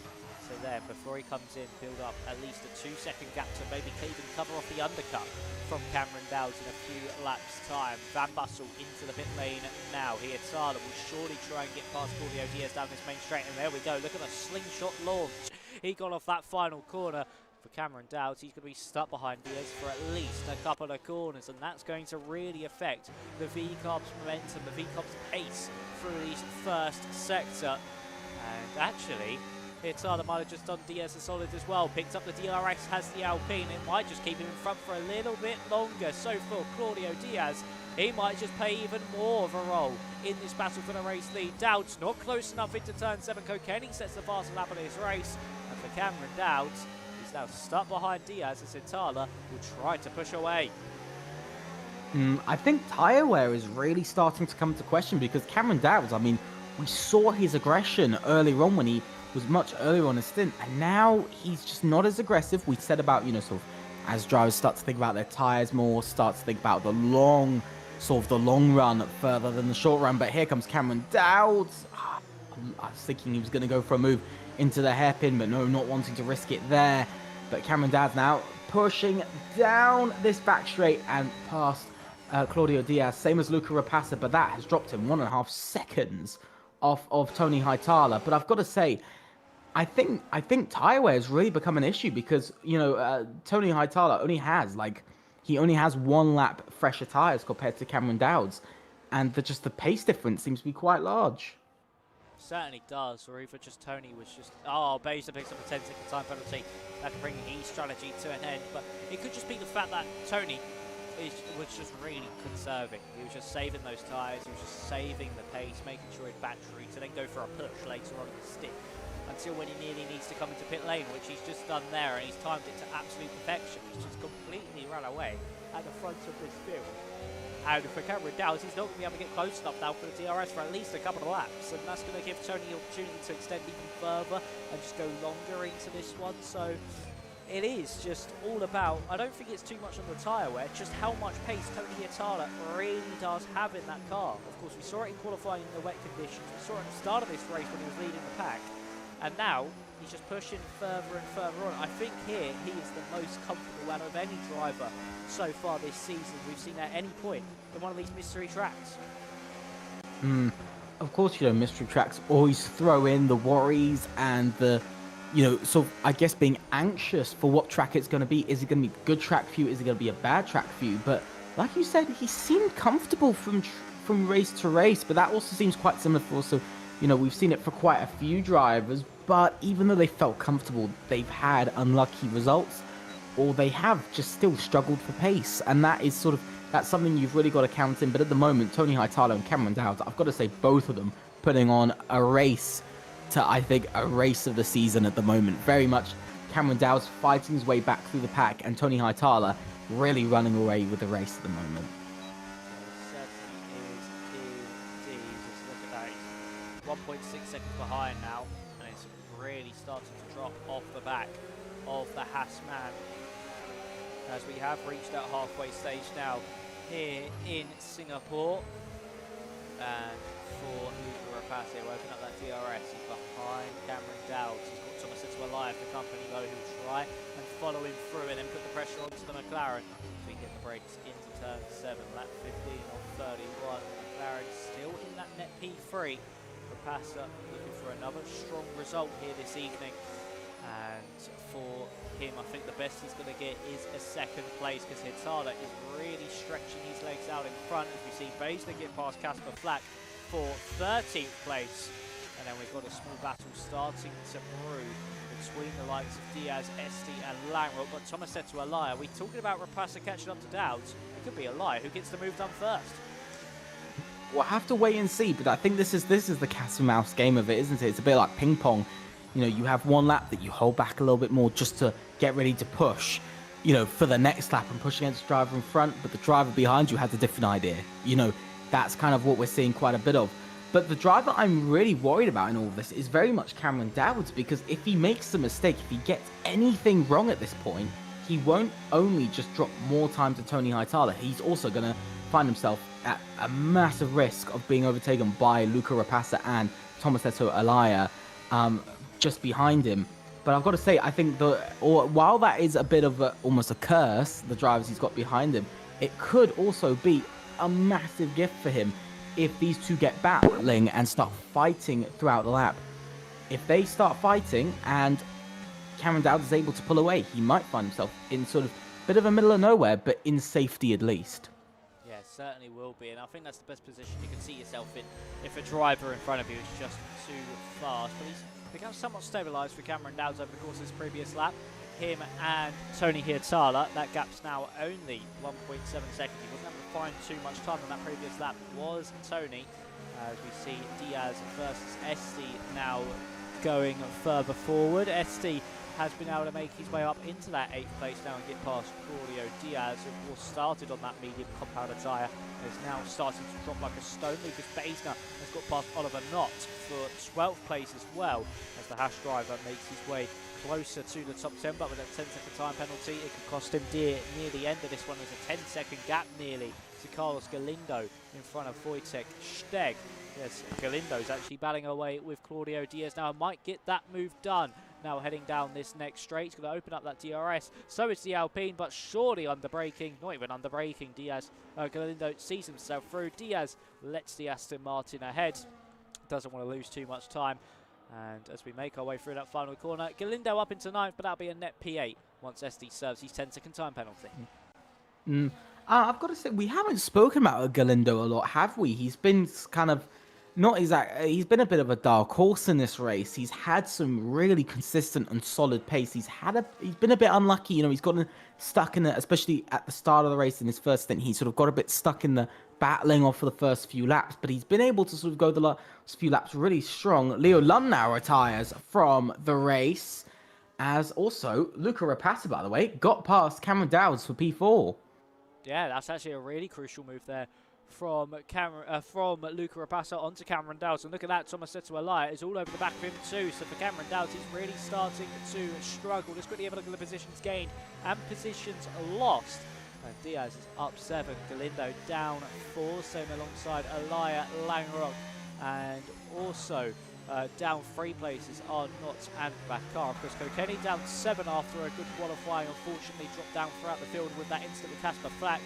to them before he comes in, build up at least a 2-second gap to maybe even cover off the undercut from Cameron Dowds in a few laps time. Van Bussel into the pit lane now. Here Tala will surely try and get past Claudio Diaz down this main straight, and there we go. Look at the slingshot launch. He got off that final corner. For Cameron Dowds, he's going to be stuck behind Diaz for at least a couple of corners, and that's going to really affect the V-Carb's momentum, the V-Carb's pace through this first sector. And actually, Hitala might have just done Diaz a solid as well. Picked up the DRS, has the Alpine. It might just keep him in front for a little bit longer. So for Claudio Diaz, he might just play even more of a role in this battle for the race lead. Dowds not close enough into turn 7. Kokeni sets the fastest lap of this race. And for Cameron Dowds, he's now stuck behind Diaz as Hitala will try to push away. I think tyre wear is really starting to come to question, because Cameron Dowds, I mean, we saw his aggression earlier on when he was much earlier on his stint, and now he's just not as aggressive. We said about, you know, sort of as drivers start to think about their tyres more, start to think about the long run further than the short run. But here comes Cameron Dowds. I was thinking he was going to go for a move into the hairpin, but no, not wanting to risk it there. But Cameron Dowds now pushing down this back straight and past Claudio Diaz, same as Luca Rapassa, but that has dropped him 1.5 seconds off of Tony Hitala. But I've got to say, I think tyre wear has really become an issue, because, you know, Tony Hitala only has one lap fresher tyres compared to Cameron Dowds, and the pace difference seems to be quite large. Certainly does, or either just Tony was just, Beza picks up a 10-second time penalty. That can bring his strategy to an end, but it could just be the fact that Tony was just really conserving. He was just saving those tyres, he was just saving the pace, making sure his battery to then go for a push later on in the stick, until when he nearly needs to come into pit lane, which he's just done there, and he's timed it to absolute perfection. He's just completely run away at the front of this field. And for Cameron Dowds, he's not going to be able to get close enough now for the DRS for at least a couple of laps, and that's going to give Tony the opportunity to extend even further and just go longer into this one. So it is just all about, I don't think it's too much on the tyre wear, just how much pace Tony Hitala really does have in that car. Of course, we saw it in qualifying in the wet conditions, we saw it at the start of this race when he was leading the pack, and now he's just pushing further and further on. I think here he is the most comfortable out of any driver so far this season we've seen at any point in one of these mystery tracks. Of course, you know, mystery tracks always throw in the worries and the, you know, sort of, I guess, being anxious for what track it's going to be. Is it going to be a good track for you? Is it going to be a bad track for you? But like you said, he seemed comfortable from race to race, but that also seems quite similar for also, you know, we've seen it for quite a few drivers, but even though they felt comfortable, they've had unlucky results, or they have just still struggled for pace, and that is sort of, that's something you've really got to count in. But at the moment, Tony Hitala and Cameron Dowds, I've got to say, both of them putting on a race to, I think, a race of the season at the moment. Very much Cameron Dowds fighting his way back through the pack, and Tony Hitala really running away with the race at the moment. Look at that, 1.6 seconds behind now, and it's really starting to drop off the back of the Haas man, as we have reached that halfway stage now here in Singapore. And for Luca Rapassa, open up that DRS, he's behind Cameron Dowds. He's got Thomas to Elias, the company though, who'll try and follow him through and then put the pressure onto the McLaren. So we get the brakes into turn 7, lap 15 on 31. McLaren still in that net P3. Rapassa looking for another strong result here this evening. And for him, I think the best he's going to get is a second place, because Hitala is really stretching his legs out in front, as we see Baszler get past Casper Flack for 13th place. And then we've got a small battle starting to brew between the likes of Diaz, Esti and Langrock. But Thomas said to Elia, we're talking about Rapassa catching up to Dowds. It could be Elia who gets the move done first. We'll have to wait and see, but I think this is the cat and mouse game of it, isn't it? It's a bit like ping pong. You know, you have one lap that you hold back a little bit more just to get ready to push, you know, for the next lap and push against the driver in front, but the driver behind you has a different idea. You know, that's kind of what we're seeing quite a bit of. But the driver I'm really worried about in all of this is very much Cameron Dowds, because if he makes a mistake, if he gets anything wrong at this point, he won't only just drop more time to Tony Hitala, he's also going to find himself at a massive risk of being overtaken by Luca Rapassa and Tomasetto Elia just behind him. But I've got to say, I think while that is a bit of almost a curse, the drivers he's got behind him, it could also be a massive gift for him if these two get battling and start fighting throughout the lap. If they start fighting and Cameron Dowd is able to pull away, he might find himself in sort of a bit of a middle of nowhere, but in safety at least. Yeah, certainly will be, and I think that's the best position you can see yourself in if a driver in front of you is just too fast. But he's become somewhat stabilised for Cameron Dowds over the course of his previous lap. Him and Tony Hietala, that gap's now only 1.7 seconds. He wasn't able to find too much time on that previous lap, was Tony. As we see Diaz versus Esti now going further forward. Esti has been able to make his way up into that 8th place now and get past Claudio Diaz, who of course started on that medium compounder tyre and is now starting to drop like a stone. Lucas Baisner has got past Oliver Knott for 12th place as well, as the Haas driver makes his way closer to the top 10, but with a 10-second time penalty, it could cost him dear near the end of this one. There's a 10-second gap nearly to Carlos Galindo in front of Wojtek Steg. Yes, Galindo's actually battling away with Claudio Diaz now, might get that move done. Now heading down this next straight, he's going to open up that DRS. So is the Alpine, but surely under braking, not even under braking. Galindo sees himself through. Diaz lets the Aston Martin ahead. Doesn't want to lose too much time. And as we make our way through that final corner, Galindo up into 9th, but that'll be a net P8 once SD serves his 10-second time penalty. I've got to say, we haven't spoken about Galindo a lot, have we? He's been kind of not exact. He's been a bit of a dark horse in this race. He's had some really consistent and solid pace. He's been a bit unlucky. You know, he's gotten stuck in it, especially at the start of the race in his first stint. He sort of got a bit stuck in the battling off for the first few laps, but he's been able to sort of go the last few laps really strong. Leo Lund now retires from the race, as also Luca Rapassa, by the way, got past Cameron Dowds for P4. Yeah, that's actually a really crucial move there from Luca Rapassa onto Cameron Dowds. And look at that, Tomasetto Alaya is all over the back of him too. So for Cameron Dowds, he's really starting to struggle. Let's quickly have a look at the positions gained and positions lost. And Diaz is up 7, Galindo down 4, same alongside Alaya, Langrock, and also down 3 places are Knott and Bakar. Of course, Kokeni down 7 after a good qualifying, unfortunately dropped down throughout the field with that instant with Casper Flack.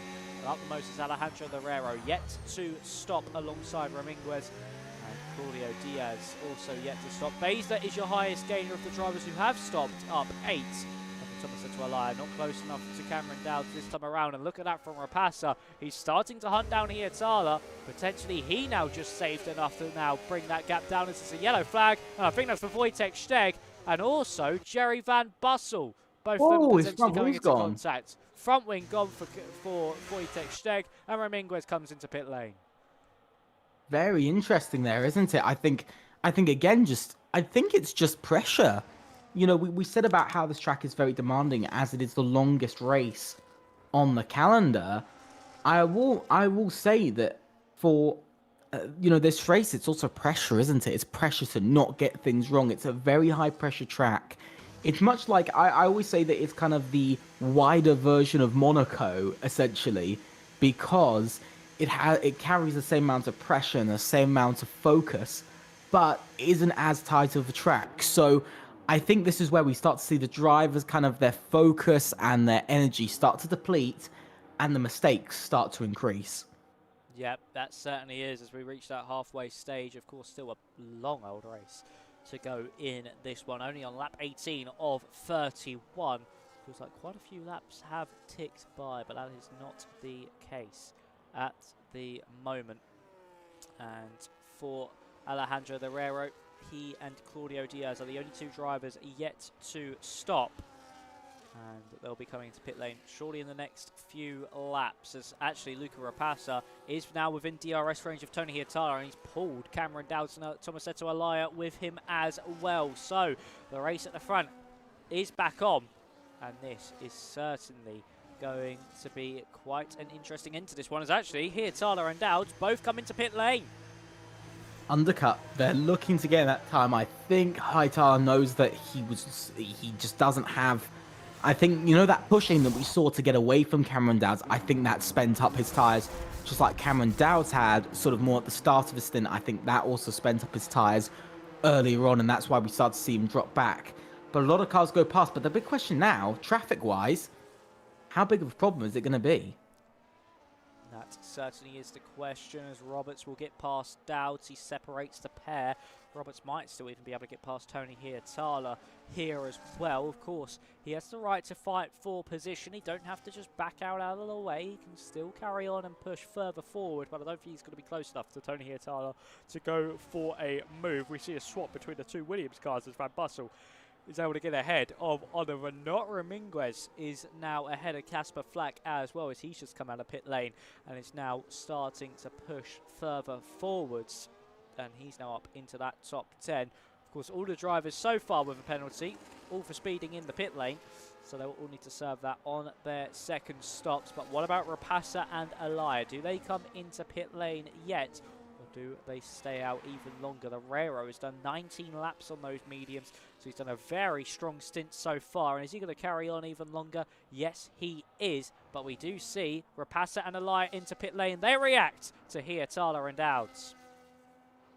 Up the most is Alejandro Herrero, yet to stop alongside Ramirez. And Claudio Diaz also yet to stop. Baisler is your highest gainer of the drivers who have stopped, up 8. Tomasetto Alaya not close enough to Cameron Dowds this time around, and look at that from Rapassa. He's starting to hunt down Hietala. Potentially he now just saved enough to now bring that gap down. This is a yellow flag, and I think that's for Wojtek Steg and also Jerry Van Bussel. Both of them potentially coming into contact. Front wing gone for Wojtek Steg, and Ramirez comes into pit lane. Very interesting there, isn't it? I think again, I think it's just pressure. You know, we said about how this track is very demanding, as it is the longest race on the calendar. I will say that for this race, it's also pressure, isn't it? It's pressure to not get things wrong. It's a very high pressure track. It's much like I always say that it's kind of the wider version of Monaco, essentially, because it carries the same amount of pressure and the same amount of focus, but isn't as tight of a track. So I think this is where we start to see the drivers, kind of their focus and their energy start to deplete, and the mistakes start to increase. Yep, that certainly is, as we reach that halfway stage. Of course, still a long old race to go in this one, only on lap 18 of 31. Feels like quite a few laps have ticked by, but that is not the case at the moment. And for Alejandro Herrero, he and Claudio Diaz are the only 2 drivers yet to stop. And they'll be coming into pit lane shortly in the next few laps, as actually Luca Rapassa is now within DRS range of Tony Hietala, and he's pulled Cameron Dowds and Tomasetto Alaya with him as well. So the race at the front is back on, and this is certainly going to be quite an interesting end to this one, as actually Hietala and Dowds both come into pit lane. Undercut. They're looking to get that time. I think Hietala knows that he just doesn't have. I think, that pushing that we saw to get away from Cameron Dowds, I think that spent up his tyres, just like Cameron Dowds had sort of more at the start of his stint. I think that also spent up his tyres earlier on, and that's why we started to see him drop back. but a lot of cars go past. But the big question now, traffic-wise, how big of a problem is it going to be? That certainly is the question, as Roberts will get past Dowds. He separates the pair. Roberts might still even be able to get past Tony Hietala here as well. Of course, he has the right to fight for position. He don't have to just back out of the way. He can still carry on and push further forward, but I don't think he's going to be close enough to Tony Hietala to go for a move. We see a swap between the two Williams cars as Van Bussel is able to get ahead of Oliver. Not Raminguez is now ahead of Casper Flack as well, as he's just come out of pit lane and is now starting to push further forwards, and he's now up into that top 10. Of course, all the drivers so far with a penalty, all for speeding in the pit lane, so they'll all need to serve that on their second stops. But what about Rapasa and Elia? Do they come into pit lane yet, or do they stay out even longer? The Rero has done 19 laps on those mediums, so he's done a very strong stint so far. And is he going to carry on even longer? Yes, he is. But we do see Rapasa and Elia into pit lane. They react to Hietala and Dowds.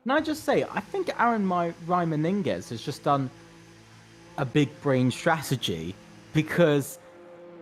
Can I just say, I think Aaron Rymaninguez has just done a big brain strategy, because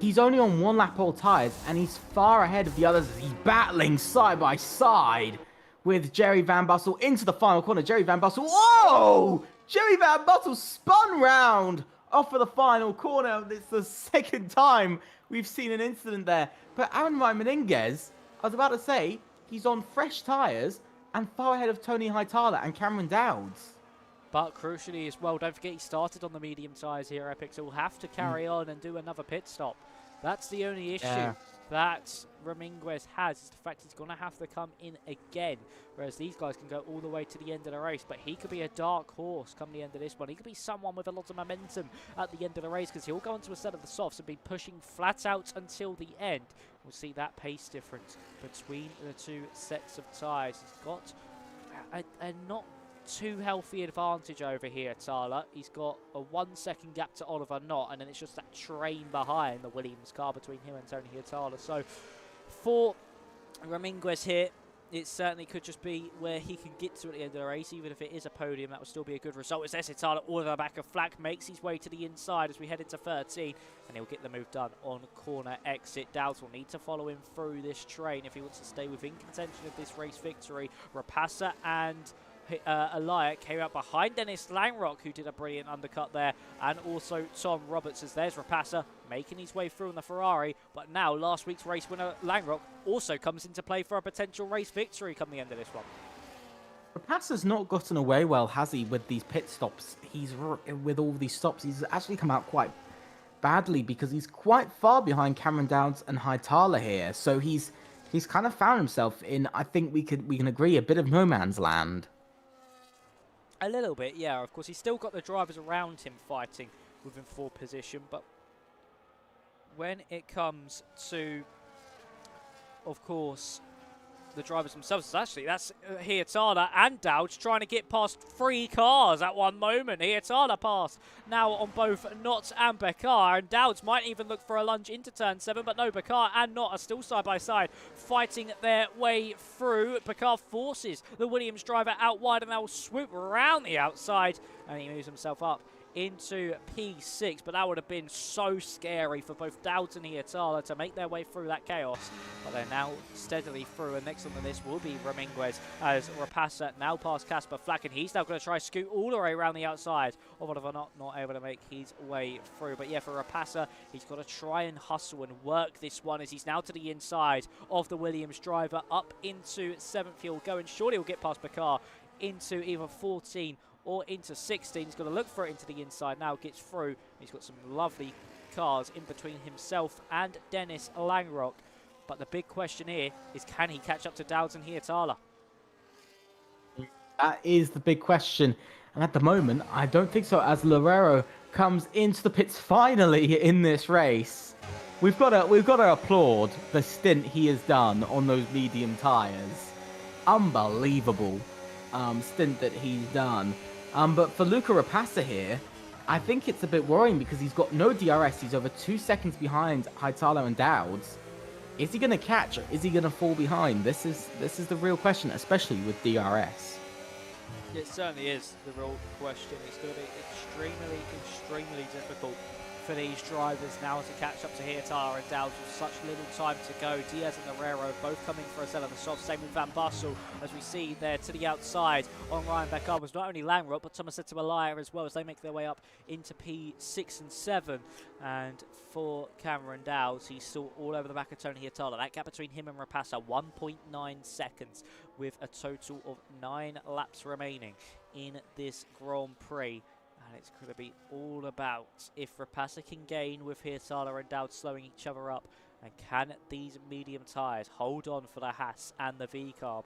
he's only on one lap all tyres and he's far ahead of the others as he's battling side by side with Jerry Van Bussel into the final corner. Jerry Van Bussel, whoa! Jerry Van Bussel spun round off of the final corner. It's the second time we've seen an incident there. But Aaron Rymaninguez, I was about to say, he's on fresh tyres and far ahead of Tony Hietala and Cameron Dowds. But crucially as well, don't forget he started on the medium tyres here, Epic, so we'll have to carry on and do another pit stop. That's the only issue that Raminguez has, is the fact he's going to have to come in again, whereas these guys can go all the way to the end of the race. But he could be a dark horse come the end of this one. He could be someone with a lot of momentum at the end of the race, because he'll go into a set of the softs and be pushing flat out until the end. We'll see that pace difference between the two sets of tyres. He's got a not too healthy advantage over here, Tala. He's got a 1 second gap to Oliver Knott, and then it's just that train behind the Williams car between him and Tony Hietala. So for Raminguez here, it certainly could just be where he can get to at the end of the race. Even if it is a podium, that will still be a good result. As Hietala, all of the back of Flack, makes his way to the inside as we head into 13, and he'll get the move done on corner exit. Dowds will need to follow him through this train if he wants to stay within contention of this race victory. Rapasa and Elia came out behind Dennis Langrock, who did a brilliant undercut there, and also Tom Roberts, as there's Rapasa making his way through in the Ferrari. But now last week's race winner Langrock also comes into play for a potential race victory come the end of this one. Rapasa's not gotten away well, has he, with these pit stops? With all these stops, he's actually come out quite badly, because he's quite far behind Cameron Dowds and Hietala here. So he's kind of found himself in, I think we can agree, a bit of no man's land. A little bit, yeah. Of course, he's still got the drivers around him fighting within full position, but when it comes to, of course, the drivers themselves, that's Hietala and Dowds trying to get past 3 cars at one moment. Hietala passed now on both Knott and Bekar, and Dowds might even look for a lunge into turn 7, but no, Bekar and Knott are still side by side fighting their way through. Bekar forces the Williams driver out wide, and they'll swoop around the outside, and he moves himself up into P6, but that would have been so scary for both Dowds and Hietala to make their way through that chaos. But they're now steadily through, and next on the list will be Raminguez, as Rapasa now past Casper Flack, and he's now going to try to scoot all the way around the outside of Oliver Knott, not able to make his way through. But yeah, for Rapasa, he's got to try and hustle and work this one, as he's now to the inside of the Williams driver up into 7th. He'll go, and surely he'll get past Bekar into either 14 or into 16. He's got to look for it into the inside now, gets through. He's got some lovely cars in between himself and Dennis Langrock. But the big question here is, can he catch up to Dowds and Hietala? That is the big question. And at the moment, I don't think so, as Loureiro comes into the pits finally in this race. We've got to applaud the stint he has done on those medium tyres. Unbelievable stint that he's done. But for Luca Rapasa here, I think it's a bit worrying, because he's got no DRS. He's over 2 seconds behind Hietala and Dowds. Is he going to catch, or is he going to fall behind? This is the real question, especially with DRS. It certainly is the real question. It's going to be extremely difficult for these drivers now to catch up to Hirtala and Dowds with such little time to go. Diaz and Lerero both coming for a sell on the soft. Same with Van Bussel, as we see there to the outside on Ryan Beckar was not only Langrock but Thomas Malaya as well, as they make their way up into P6 and 7. And for Cameron Dowds, he's still all over the back of Tony Hirtala. That gap between him and Rapasa, 1.9 seconds with a total of 9 laps remaining in this Grand Prix. And it's going to be all about if Rapasa can gain with Hirtala and Dowd slowing each other up, and can these medium tyres hold on for the Haas and the V-Carb.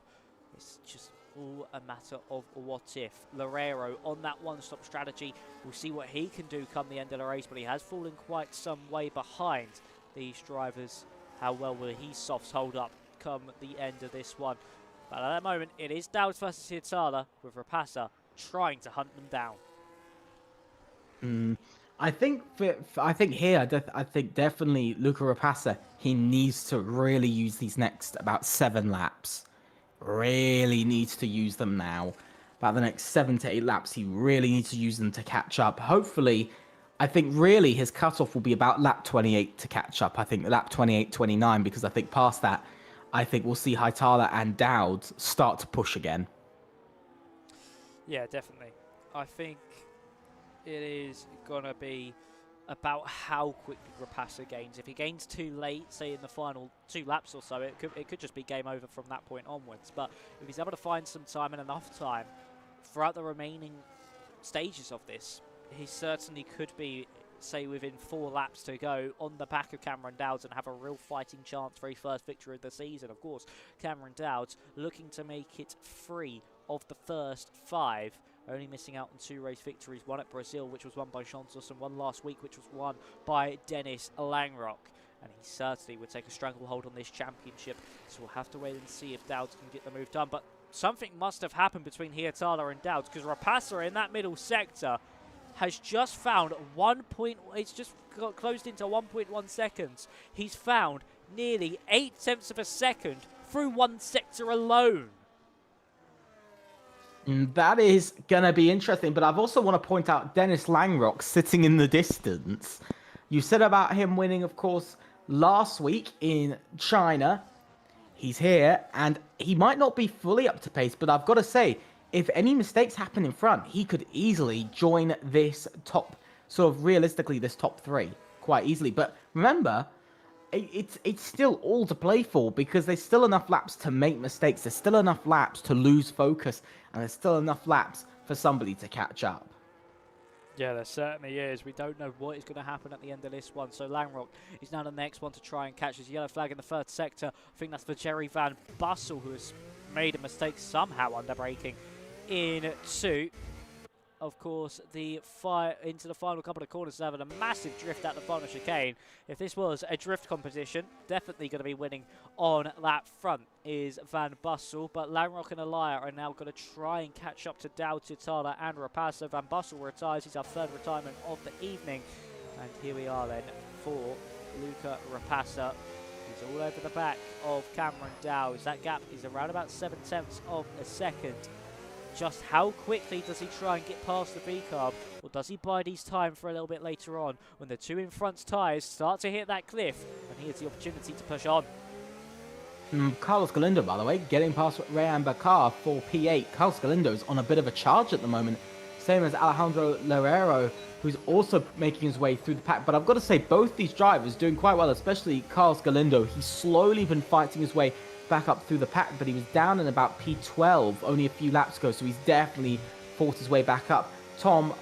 It's just all a matter of what if. Lerero on that one-stop strategy. We'll see what he can do come the end of the race, but he has fallen quite some way behind these drivers. How well will his softs hold up come the end of this one? But at that moment, it is Dowd versus Hirtala, with Rapasa trying to hunt them down. I think I think definitely Luca Rapasa, he needs to really use these next about 7 laps. Really needs to use them now. About the next 7 to 8 laps, he really needs to use them to catch up. Hopefully, I think really his cutoff will be about lap 28 to catch up. I think lap 28, 29, because I think past that, I think we'll see Hirtala and Dowd start to push again. Yeah, definitely. I think it is going to be about how quickly Rapasa gains. If he gains too late, say in the final 2 laps or so, it could just be game over from that point onwards. But if he's able to find some time and enough time throughout the remaining stages of this, he certainly could be, say, within 4 laps to go on the back of Cameron Dowd and have a real fighting chance for his first victory of the season. Of course, Cameron Dowd looking to make it 3 of the first 5. Only missing out on 2 race victories, one at Brazil, which was won by Santos, and one last week, which was won by Dennis Langrock. And he certainly would take a stranglehold on this championship. So we'll have to wait and see if Dowd can get the move done. But something must have happened between Hirtala and Dowd, because Rapasa in that middle sector has just found it's just got closed into 1.1 seconds. He's found nearly 0.8 of a second through one sector alone. That is going to be interesting, but I've also want to point out Dennis Langrock sitting in the distance. You said about him winning, of course, last week in China. He's here, and he might not be fully up to pace, but I've got to say, if any mistakes happen in front, he could easily join this top, sort of realistically, this top 3 quite easily. But remember, it's still all to play for, because there's still enough laps to make mistakes. There's still enough laps to lose focus, and there's still enough laps for somebody to catch up. Yeah, there certainly is. We don't know what is going to happen at the end of this one. So Langrock is now the next one to try and catch his yellow flag in the 3rd sector. I think that's for Jerry Van Bussel, who has made a mistake somehow under braking into, of course, into the final couple of corners, having a massive drift out the final chicane. If this was a drift competition, definitely going to be winning on that front is Van Bussel. But Langrock and Elia are now going to try and catch up to Dowd, Hirtala and Rapasa. Van Bussel retires. He's our 3rd retirement of the evening. And here we are then for Luca Rapasa. He's all over the back of Cameron Dowd. That gap is around about 0.7 of a second. Just how quickly does he try and get past the V-Carb, or does he bide his time for a little bit later on when the 2 in front's tyres start to hit that cliff, and he has the opportunity to push on? Carlos Galindo, by the way, getting past Ryan Beckar for P8. Carlos Galindo is on a bit of a charge at the moment, same as Alejandro Lerero, who's also making his way through the pack. But I've got to say, both these drivers doing quite well, especially Carlos Galindo. He's slowly been fighting his way back up through the pack, but he was down in about P12 only a few laps ago, so he's definitely fought his way back up. Tom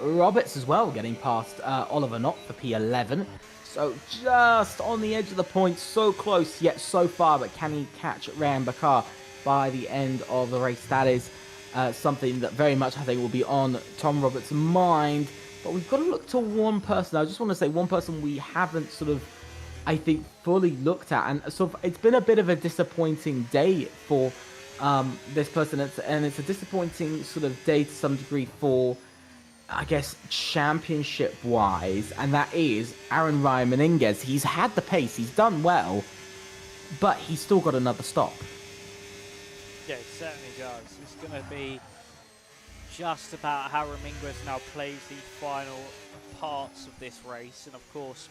Roberts as well, getting past Oliver Knott for P11. So just on the edge of the point, so close yet so far, but can he catch Ryan Beckar by the end of the race? That is something that very much I think will be on Tom Roberts' mind. But we've got to look to one person. I just want to say one person we haven't sort of, I think, fully looked at, and sort of it's been a bit of a disappointing day for this person, and it's a disappointing sort of day to some degree for, I guess, championship-wise, and that is Aaron Ryan Meninguez. He's had the pace, he's done well, but he's still got another stop. Yeah, it certainly does. It's going to be just about how Raminguez now plays the final parts of this race. And of course,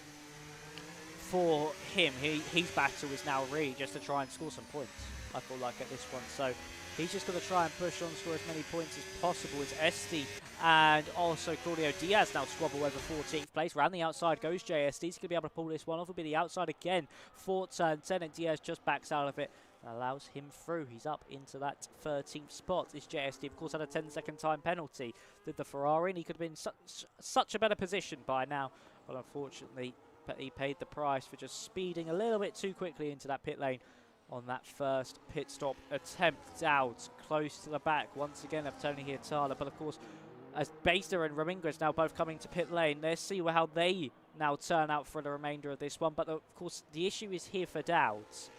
for him, his battle is now really just to try and score some points, I feel like, at this one. So he's just going to try and push on, score as many points as possible. It's Esti and also Claudio Diaz now squabble over 14th place. Round the outside goes JSD. He's going to be able to pull this one off. It'll be the outside again for turn 10, and Diaz just backs out of it. Allows him through. He's up into that 13th spot. This JSD, of course, had a 10-second time penalty. Did the Ferrari, and he could have been such a better position by now. But unfortunately, he paid the price for just speeding a little bit too quickly into that pit lane on that first pit stop attempt. Dowds close to the back once again of Tony Hietala. But of course, as Baster and Raminguez now both coming to pit lane, let's see how they now turn out for the remainder of this one. But of course, the issue is here for Dowds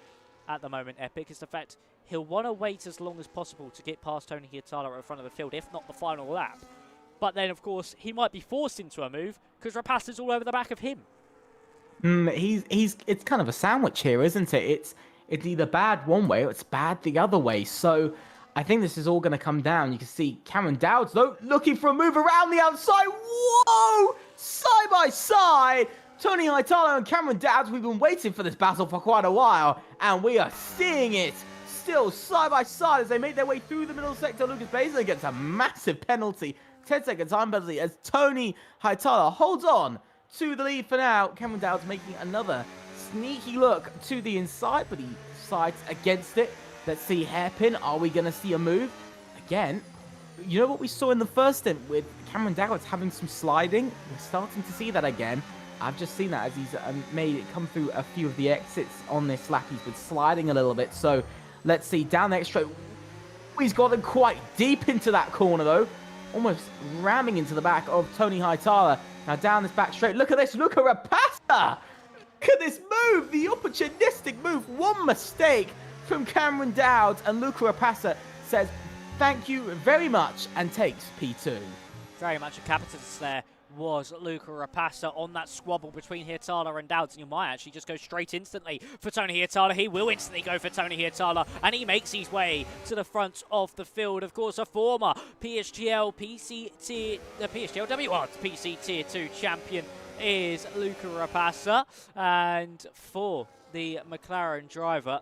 at the moment, Epic, is the fact he'll want to wait as long as possible to get past Tony Hietala at the front of the field, if not the final lap. But then, of course, he might be forced into a move because Rapace's all over the back of him. It's kind of a sandwich here, isn't it? It's either bad one way or it's bad the other way. So I think this is all going to come down. You can see Cameron Dowds, though, looking for a move around the outside. Whoa! Side by side. Tony Hietala and Cameron Dowds, we've been waiting for this battle for quite a while, and we are seeing it still side by side as they make their way through the middle sector. Lucas Basley gets a massive penalty, 10-second time penalty, as Tony Hietala holds on to the lead for now. Cameron Dowds making another sneaky look to the inside, but he sides against it. Let's see, hairpin. Are we going to see a move? Again, you know what we saw in the first stint with Cameron Dowds having some sliding? We're starting to see that again. I've just seen that as he's made it come through a few of the exits on this lap. He's been sliding a little bit. So let's see, down the next straight. He's gotten quite deep into that corner, though. Almost ramming into the back of Tony Hietala. Now down this back straight. Look at this. Look at Rapasta. Look at this move. The opportunistic move. One mistake from Cameron Dowds. And Luca Rapasa says, thank you very much, and takes P2. Very much a capitalist there was Luca Rapasa on that squabble between Hietala and Dowds, and you might actually just go straight instantly for Tony Hietala. He will instantly go for Tony Hietala, and he makes his way to the front of the field. Of course, a former PSGL WOR PC Tier 2 champion is Luca Rapasa, and for the McLaren driver,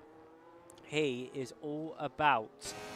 he is all about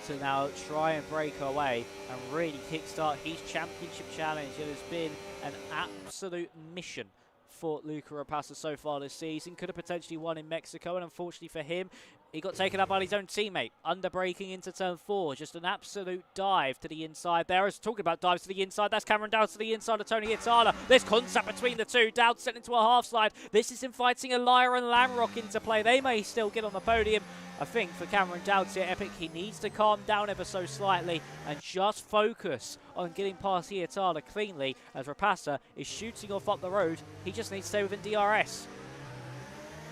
to now try and break away and really kickstart his championship challenge. It has been an absolute mission for Luca Rapasa so far this season. Could have potentially won in Mexico, and unfortunately for him, he got taken up by his own teammate, under braking into turn 4. Just an absolute dive to the inside there. As talking about dives to the inside, that's Cameron Dowds to the inside of Tony Hietala. There's contact between the two. Dowds sent into a half slide. This is inviting Elia and Lamrock into play. They may still get on the podium. I think for Cameron Dowds here, Epic, he needs to calm down ever so slightly and just focus on getting past Hietala cleanly, as Rapasa is shooting off up the road. He just needs to stay within DRS.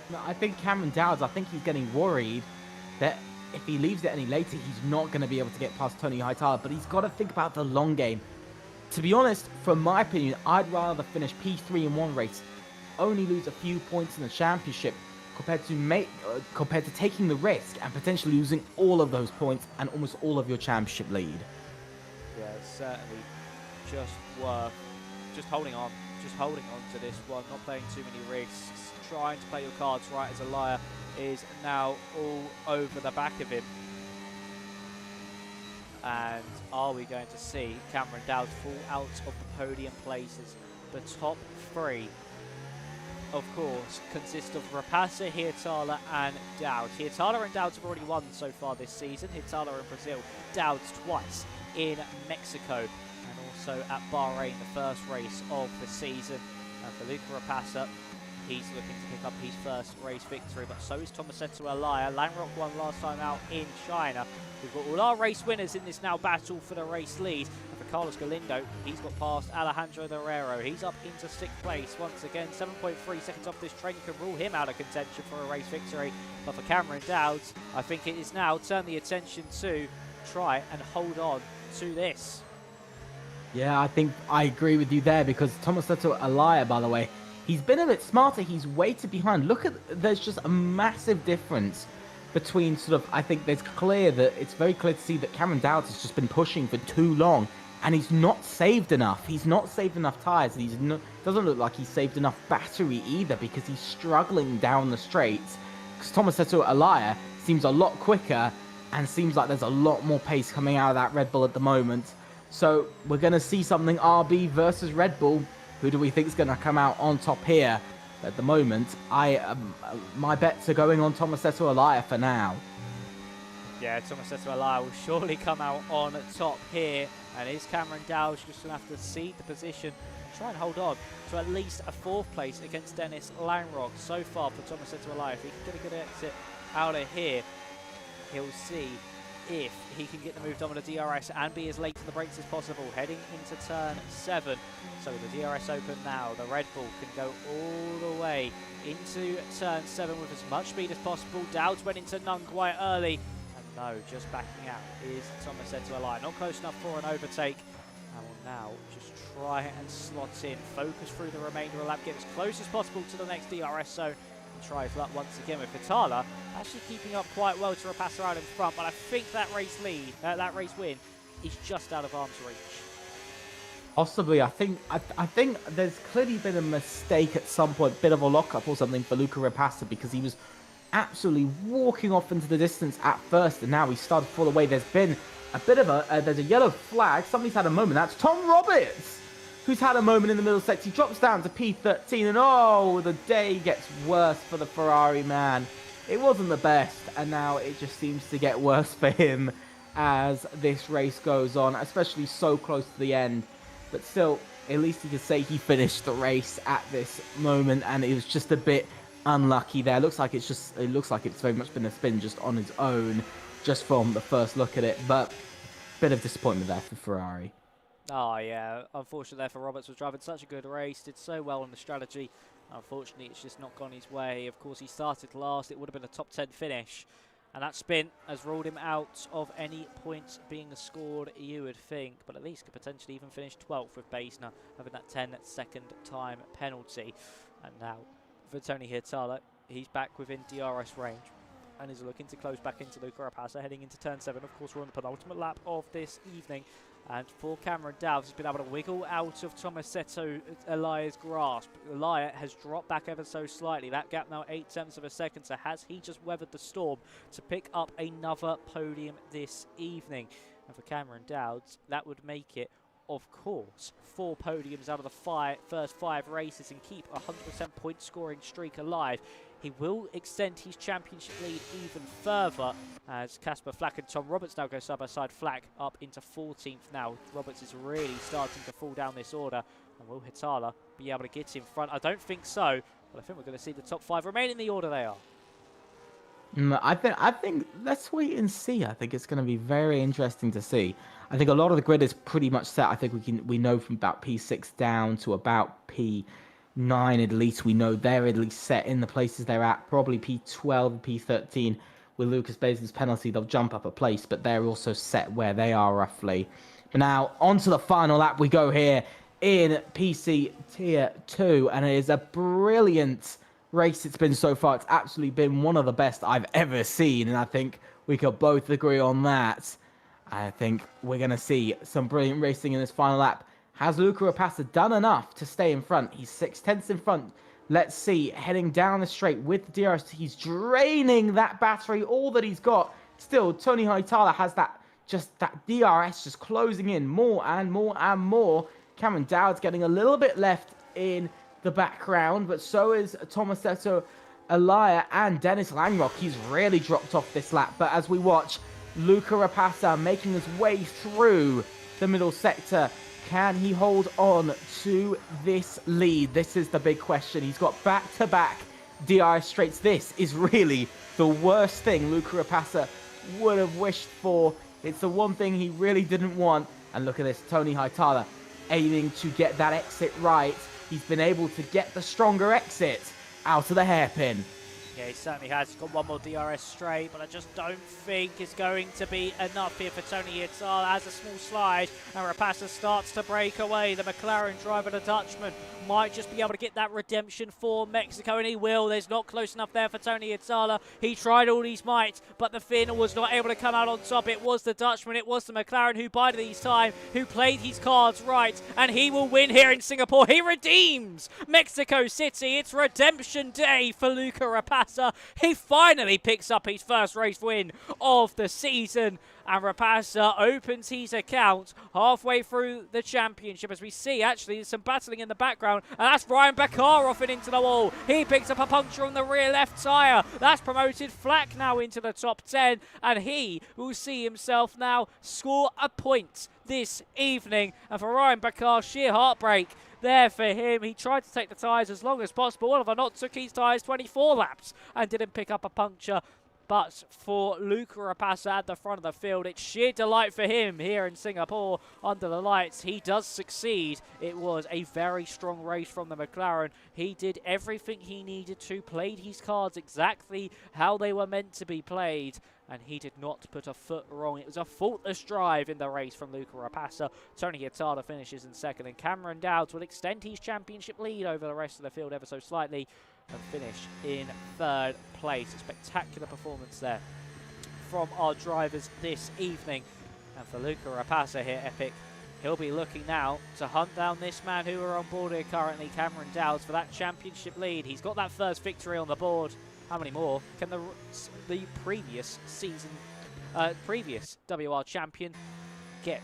No, I think Cameron Dowds, I think he's getting worried that if he leaves it any later, he's not going to be able to get past Tony Hietala, but he's got to think about the long game. To be honest, from my opinion, I'd rather finish P3 in one race, only lose a few points in the championship, compared to taking the risk and potentially losing all of those points and almost all of your championship lead. Yeah, it's certainly just worth holding on to this one, not playing too many risks, trying to play your cards right, as Elia is now all over the back of him. And are we going to see Cameron Dowds fall out of the podium places? The top 3, of course, consist of Rapasa, Hietala and Dowds. Hietala and Dowds have already won so far this season. Hietala in Brazil, Dowds twice in Mexico, and also at Bahrain, the first race of the season. And for Luca Rapasa, he's looking to pick up his first race victory, but so is Tomasetto Elia. Langrock won last time out in China. We've got all our race winners in this now battle for the race lead. And for Carlos Galindo, he's got past Alejandro Herrero. He's up into 6th place once again. 7.3 seconds off this train can rule him out of contention for a race victory. But for Cameron Dowds, I think it is now turn the attention to try and hold on to this. Yeah, I think I agree with you there, because Tomasetto Elia, by the way, he's been a bit smarter. He's waited behind. Look at, there's just a massive difference between I think it's very clear to see that Cameron Dowds has just been pushing for too long. and he's not saved enough. He's not saved enough tires, and doesn't look like he's saved enough battery either, because he's struggling down the straights. Because Tomasetto Elia seems a lot quicker, and seems like there's a lot more pace coming out of that Red Bull at the moment. So we're going to see something RB versus Red Bull. Who do we think is going to come out on top here? At the moment, my bets are going on Tomasetto Elia for now. Yeah, Tomasetto Elia will surely come out on top here, and is Cameron Dowd just going to have to cede the position, try and hold on to at least a 4th place against Dennis Langrock. So far for Tomasetto Elia, if he can get a good exit out of here, he'll see if he can get the move on with the DRS and be as late to the brakes as possible, heading into turn 7. So with the DRS open now, the Red Bull can go all the way into turn 7 with as much speed as possible. Dowds went into none quite early, and no, just backing out is Tomasetto Elia. Not close enough for an overtake, and will now just try and slot in, focus through the remainder of the lap, get as close as possible to the next DRS zone. Try his luck once again with Hitala actually keeping up quite well to Rapasa out in front, but I think that race win is just out of arm's reach. Possibly. I think there's clearly been a mistake at some point, bit of a lockup or something for Luca Rapasa, because he was absolutely walking off into the distance at first, and now he started to fall away. There's been a bit of there's a yellow flag. Somebody's had a moment. That's Tom Roberts, who's had a moment in the middle sector. He drops down to P13, and oh, the day gets worse for the Ferrari man. It wasn't the best, and now it just seems to get worse for him as this race goes on, especially so close to the end. But still, at least you could say he finished the race at this moment, and it was just a bit unlucky there. It looks like it's very much been a spin just on his own, just from the first look at it. But bit of disappointment there for Ferrari. Oh yeah, unfortunately there for Roberts, was driving such a good race, did so well on the strategy. Unfortunately, it's just not gone his way. Of course, he started last. It would have been a top 10 finish. And that spin has ruled him out of any points being scored, you would think. But at least could potentially even finish 12th with Basner having that 10-second time penalty. And now, for Tony Hitala, he's back within DRS range and is looking to close back into Luca Rapasa, heading into turn 7. Of course, we're on the penultimate lap of this evening. And for Cameron Dowd, he's been able to wiggle out of Tomasetto Elia's grasp. Elia has dropped back ever so slightly. That gap now 0.8 of a second. So has he just weathered the storm to pick up another podium this evening? And for Cameron Dowd, that would make it, of course, 4 podiums out of the first 5 races and keep a 100% point scoring streak alive. He will extend his championship lead even further as Casper Flack and Tom Roberts now go side by side. Flack up into 14th now. Roberts is really starting to fall down this order. And will Hitala be able to get in front? I don't think so, but I think we're going to see the top 5 remain in the order they are. I think let's wait and see. I think it's going to be very interesting to see. I think a lot of the grid is pretty much set. I think we know from about P6 down to about P9 at least. We know they're at least set in the places they're at. Probably P12, P13 with Lucas Basin's penalty. They'll jump up a place, but they're also set where they are roughly. But now onto the final lap we go here in PC Tier 2, and it is a brilliant race it's been so far. It's absolutely been one of the best I've ever seen, and I think we could both agree on that. I think we're going to see some brilliant racing in this final lap. Has Luca Rapasa done enough to stay in front? He's 6/10 in front. Let's see, heading down the straight with the DRS. He's draining that battery, all that he's got. Still, Tony Hitala has that DRS just closing in more and more and more. Cameron Dowd's getting a little bit left in the background, but so is Tomasetto Elia and Dennis Langrock. He's really dropped off this lap, but as we watch Luca Rapasa making his way through the middle sector, can he hold on to this lead? This is the big question. He's got back-to-back DRS straights. This is really the worst thing Luca Rapasa would have wished for. It's the one thing he really didn't want. And look at this, Tony Hitala aiming to get that exit right. He's been able to get the stronger exit out of the hairpin. Yeah, he certainly has. He's got one more DRS straight, but I just don't think it's going to be enough here for Tony Hietala. Has a small slide, and Rapasa starts to break away. The McLaren driver, the Dutchman, might just be able to get that redemption for Mexico, and he will. There's not close enough there for Tony Hietala. He tried all his might, but the Finn was not able to come out on top. It was the Dutchman, it was the McLaren who bided his time, who played his cards right, and he will win here in Singapore. He redeems Mexico City. It's redemption day for Luca Rapasa. He finally picks up his first race win of the season, and Rapasa opens his account halfway through the championship. As we see, actually, there's some battling in the background, and that's Ryan Bakar off and into the wall. He picks up a puncture on the rear left tyre. That's promoted Flack now into the top 10, and he will see himself now score a point this evening. And for Ryan Bakar, sheer heartbreak there for him. He tried to take the tyres as long as possible. Oliver Knott took his tyres 24 laps and didn't pick up a puncture. But for Luca Rapasa at the front of the field, it's sheer delight for him here in Singapore under the lights. He does succeed. It was a very strong race from the McLaren. He did everything he needed to, played his cards exactly how they were meant to be played, and he did not put a foot wrong. It was a faultless drive in the race from Luca Rapasa. Tony Hietala finishes in second, and Cameron Dowds will extend his championship lead over the rest of the field ever so slightly and finish in third place. A spectacular performance there from our drivers this evening. And for Luca Rapasa here, Epic, he'll be looking now to hunt down this man who are on board here currently, Cameron Dowds, for that championship lead. He's got that first victory on the board. How many more can the previous season, previous WR champion get?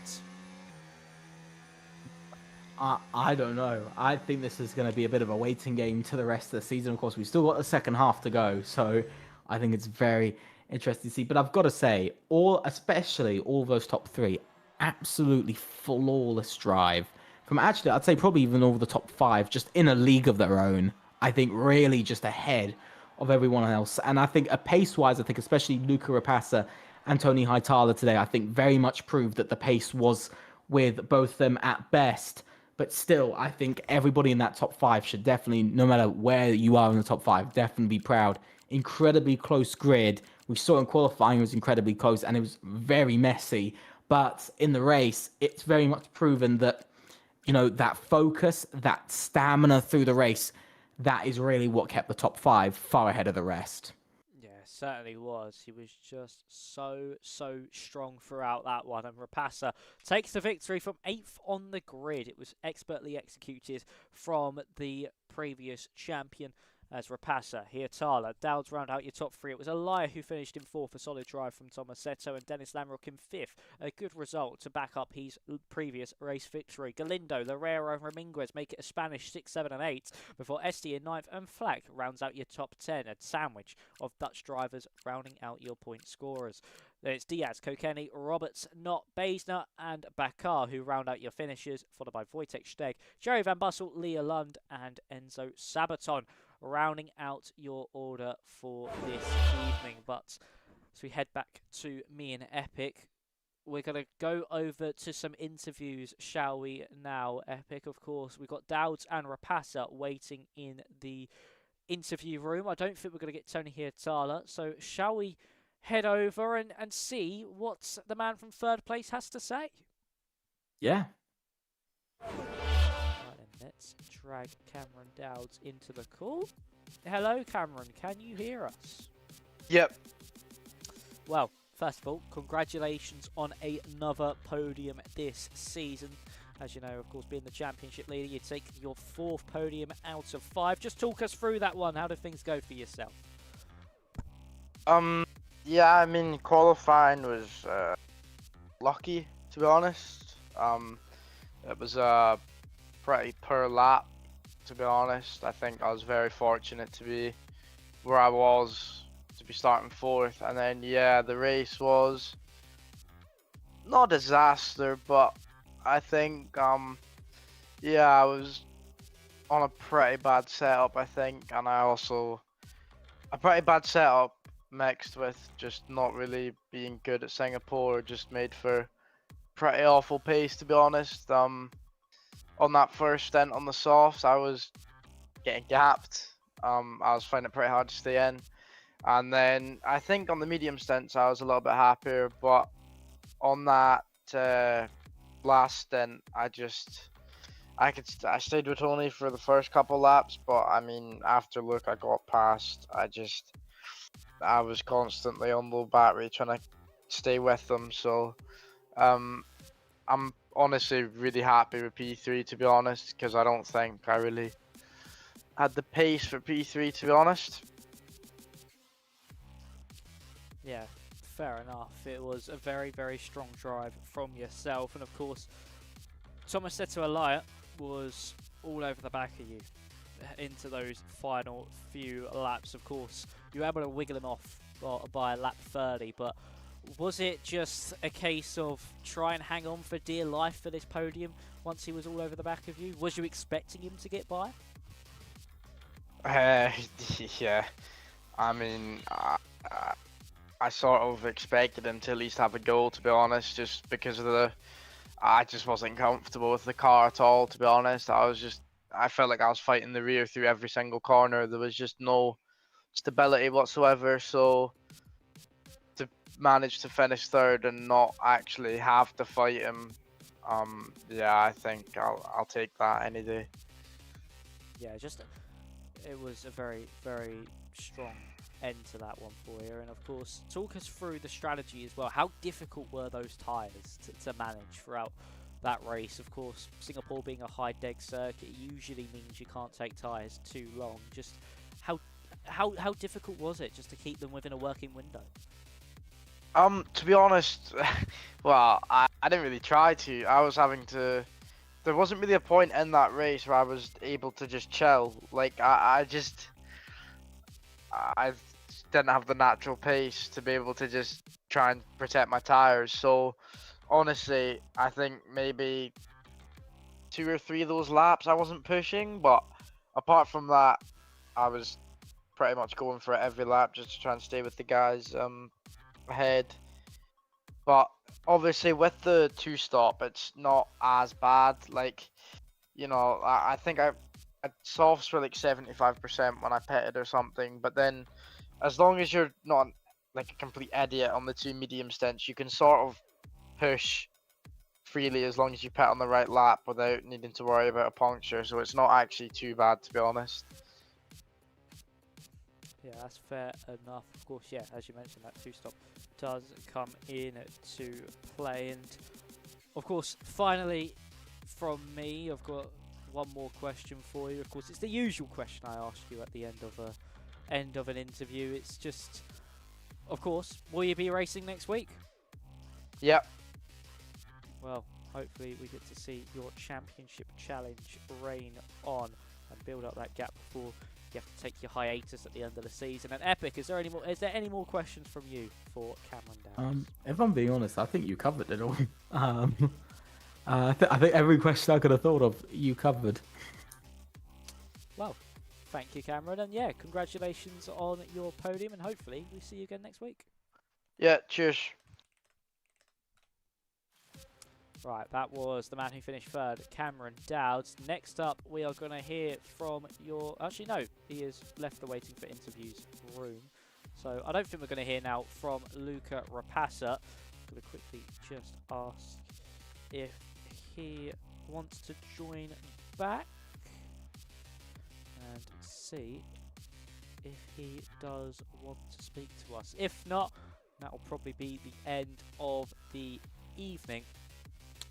I don't know. I think this is going to be a bit of a waiting game to the rest of the season. Of course, we've still got the second half to go, so I think it's very interesting to see. But I've got to say, especially all those top three, absolutely flawless drive. From actually, I'd say probably even all the top five, just in a league of their own. I think really just ahead of everyone else. And I think pace-wise, I think especially Luca Rapasa and Tony Hietala today, I think very much proved that the pace was with both them at best. But still, I think everybody in that top five should definitely, no matter where you are in the top five, definitely be proud. Incredibly close grid. We saw in qualifying it was incredibly close and it was very messy. But in the race, it's very much proven that, you know, that focus, that stamina through the race, that is really what kept the top five far ahead of the rest. Certainly was. He was just so strong throughout that one. And Rapasa takes the victory from 8th on the grid. It was expertly executed from the previous champion as Rapasa, Hietala, Dowds round out your top three. It was Elia who finished in 4th, a solid drive from Tomasetto, and Dennis Lamrock in 5th. A good result to back up his previous race victory. Galindo, Larrero and Ramirez make it a Spanish 6, 7 and 8, before Esti in 9th and Flack rounds out your top 10. A sandwich of Dutch drivers rounding out your point scorers. Then it's Diaz, Kokeni, Roberts, Knott, Basner and Bakar who round out your finishers, followed by Wojtek Steg, Jerry Van Bussel, Leah Lund and Enzo Sabaton rounding out your order for this evening. But as we head back to me and Epic, we're going to go over to some interviews, shall we now, Epic? Of course, we've got Dowds and Rapasa waiting in the interview room. I don't think we're going to get Tony Hietala, so shall we head over and see what the man from third place has to say? Yeah. Right then, let's drag Cameron Dowds into the call. Hello, Cameron. Can you hear us? Yep. Well, first of all, congratulations on another podium this season. As you know, of course, being the championship leader, you take your 4th podium out of 5. Just talk us through that one. How did things go for yourself? Yeah, I mean, qualifying was lucky, to be honest. It was pretty per lap, to be honest. I think I was very fortunate to be where I was, to be starting 4th. And then, yeah, the race was not a disaster, but I think, yeah, I was on a pretty bad setup, I think. And I also, a pretty bad setup mixed with just not really being good at Singapore just made for pretty awful pace, to be honest. On that first stint on the softs, I was getting gapped. I was finding it pretty hard to stay in. And then I think on the medium stints I was a little bit happier, but on that last stint I stayed with Tony for the first couple laps, but I mean after Luke I got past, I was constantly on low battery trying to stay with them. So I'm honestly really happy with P3 to be honest, because I don't think I really had the pace for P3 to be honest. Yeah, fair enough. It was a very, very strong drive from yourself, and of course, Thomas Seto Elliott was all over the back of you into those final few laps. Of course, you were able to wiggle him off by lap 30, but was it just a case of try and hang on for dear life for this podium once he was all over the back of you? Was you expecting him to get by? Yeah, I mean, I sort of expected him to at least have a goal, to be honest, just because of I just wasn't comfortable with the car at all, to be honest. I felt like I was fighting the rear through every single corner. There was just no stability whatsoever, so to manage to finish third and not actually have to fight him, yeah, I think I'll take that any day. Yeah, it was a very, very strong end to that one for you. And of course, talk us through the strategy as well. How difficult were those tyres to manage throughout that race? Of course, Singapore being a high deg circuit usually means you can't take tyres too long. Just how difficult was it just to keep them within a working window? To be honest, well, I didn't really try to. I was having to. There wasn't really a point in that race where I was able to just chill. Like I didn't have the natural pace to be able to just try and protect my tires. So honestly, I think maybe 2 or 3 of those laps I wasn't pushing, but apart from that, I was pretty much going for it every lap just to try and stay with the guys ahead. But obviously with the 2-stop, it's not as bad. Like, you know, I think I softs for like 75% when I pitted or something, but then as long as you're not like a complete idiot on the 2 medium stints, you can sort of push freely as long as you pit on the right lap without needing to worry about a puncture, so it's not actually too bad to be honest. Yeah, that's fair enough. Of course, yeah, as you mentioned, that 2-stop does come in to play. And of course, finally, from me, I've got one more question for you. Of course, it's the usual question I ask you at the end of an interview. It's just, of course, will you be racing next week? Yep. Well, hopefully we get to see your championship challenge reign on and build up that gap before you have to take your hiatus at the end of the season. And Epic, is there any more questions from you for Cameron Downs? If I'm being honest, I think you covered it all. I think every question I could have thought of, you covered. Well, thank you, Cameron, and yeah, congratulations on your podium, and hopefully we see you again next week. Yeah, cheers. Right, that was the man who finished third, Cameron Dowds. Next up, we are going to hear from your... Actually, no, he has left the waiting for interviews room. So I don't think we're going to hear now from Luca Rapassa. I'm going to quickly just ask if he wants to join back and see if he does want to speak to us. If not, that will probably be the end of the evening.